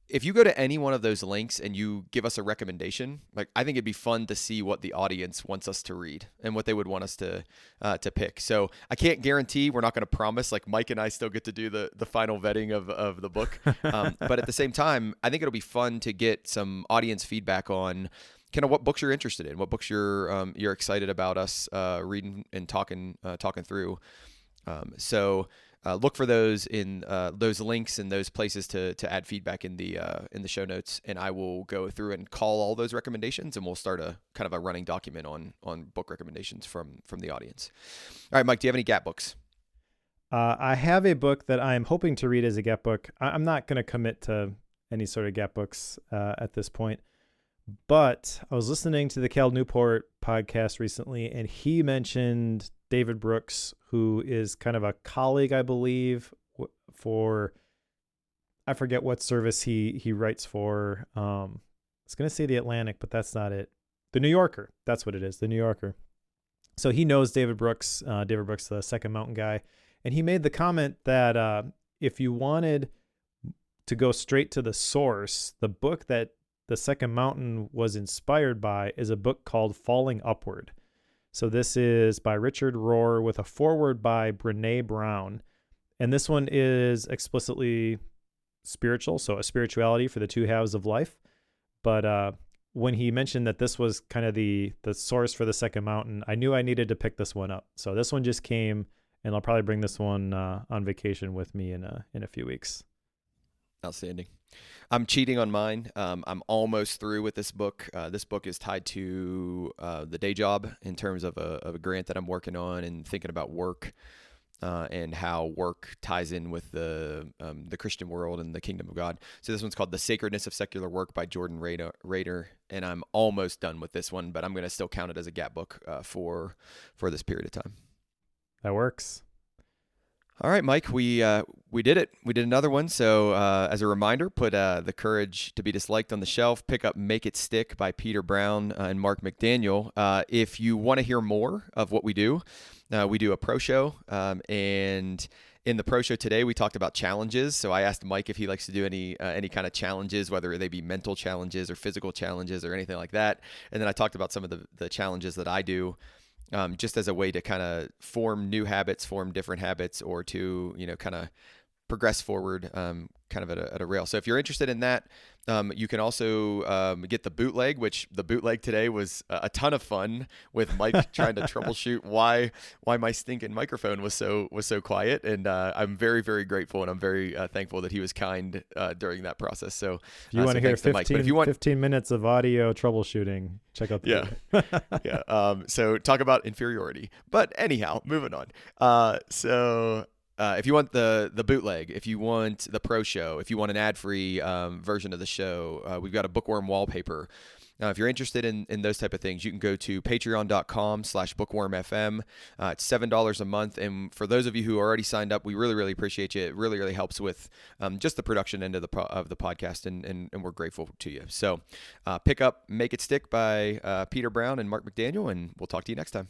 if you go to any one of those links and you give us a recommendation, like I think it'd be fun to see what the audience wants us to read and what they would want us to pick. So I can't guarantee, we're not going to promise, like Mike and I still get to do the final vetting of the book. But at the same time, I think it'll be fun to get some audience feedback on kind of what books you're interested in, what books you're excited about us reading and talking through. So look for those in those links and those places to add feedback in the show notes, and I will go through and call all those recommendations, and we'll start a kind of a running document on book recommendations from the audience. All right, Mike, do you have any Gap books? I have a book that I'm hoping to read as a Gap book. I'm not going to commit to any sort of Gap books at this point, but I was listening to the Cal Newport podcast recently, and he mentioned David Brooks, who is kind of a colleague, I believe, for, I forget what service he writes for. I was going to say The Atlantic, but that's not it. The New Yorker. That's what it is, The New Yorker. So he knows David Brooks, the Second Mountain guy. And he made the comment that if you wanted to go straight to the source, the book that the Second Mountain was inspired by is a book called Falling Upward. So this is by Richard Rohr with a foreword by Brené Brown. And this one is explicitly spiritual, so a spirituality for the two halves of life. But when he mentioned that this was kind of the source for the Second Mountain, I knew I needed to pick this one up. So this one just came, and I'll probably bring this one on vacation with me in a few weeks. Outstanding. I'm cheating on mine. I'm almost through with this book. This book is tied to the day job in terms of a grant that I'm working on and thinking about work and how work ties in with the Christian world and the kingdom of God. So this one's called The Sacredness of Secular Work by Jordan Rader, and I'm almost done with this one, but I'm going to still count it as a Gap book for this period of time. That works. All right, Mike, we did it. We did another one. So as a reminder, put The Courage to be Disliked on the shelf. Pick up Make It Stick by Peter Brown and Mark McDaniel. If you want to hear more of what we do a pro show. And in the pro show today, we talked about challenges. So I asked Mike if he likes to do any kind of challenges, whether they be mental challenges or physical challenges or anything like that. And then I talked about some of the challenges that I do. Just as a way to kind of form new habits, form different habits, or to, kind of progress forward kind of at a rail. So if you're interested in that, you can also get the bootleg, which the bootleg today was a ton of fun with Mike trying to troubleshoot why my stinking microphone was so quiet. And I'm very, very grateful, and I'm very thankful that he was kind during that process. So if you want to hear 15 minutes of audio troubleshooting, check out the bootleg. Yeah. So talk about inferiority. But anyhow, moving on. If you want the bootleg, if you want the pro show, if you want an ad-free version of the show, we've got a bookworm wallpaper. If you're interested in those type of things, you can go to patreon.com/bookwormfm. It's $7 a month. And for those of you who are already signed up, we really, really appreciate you. It really, really helps with just the production end of the podcast, and we're grateful to you. So pick up Make It Stick by Peter Brown and Mark McDaniel, and we'll talk to you next time.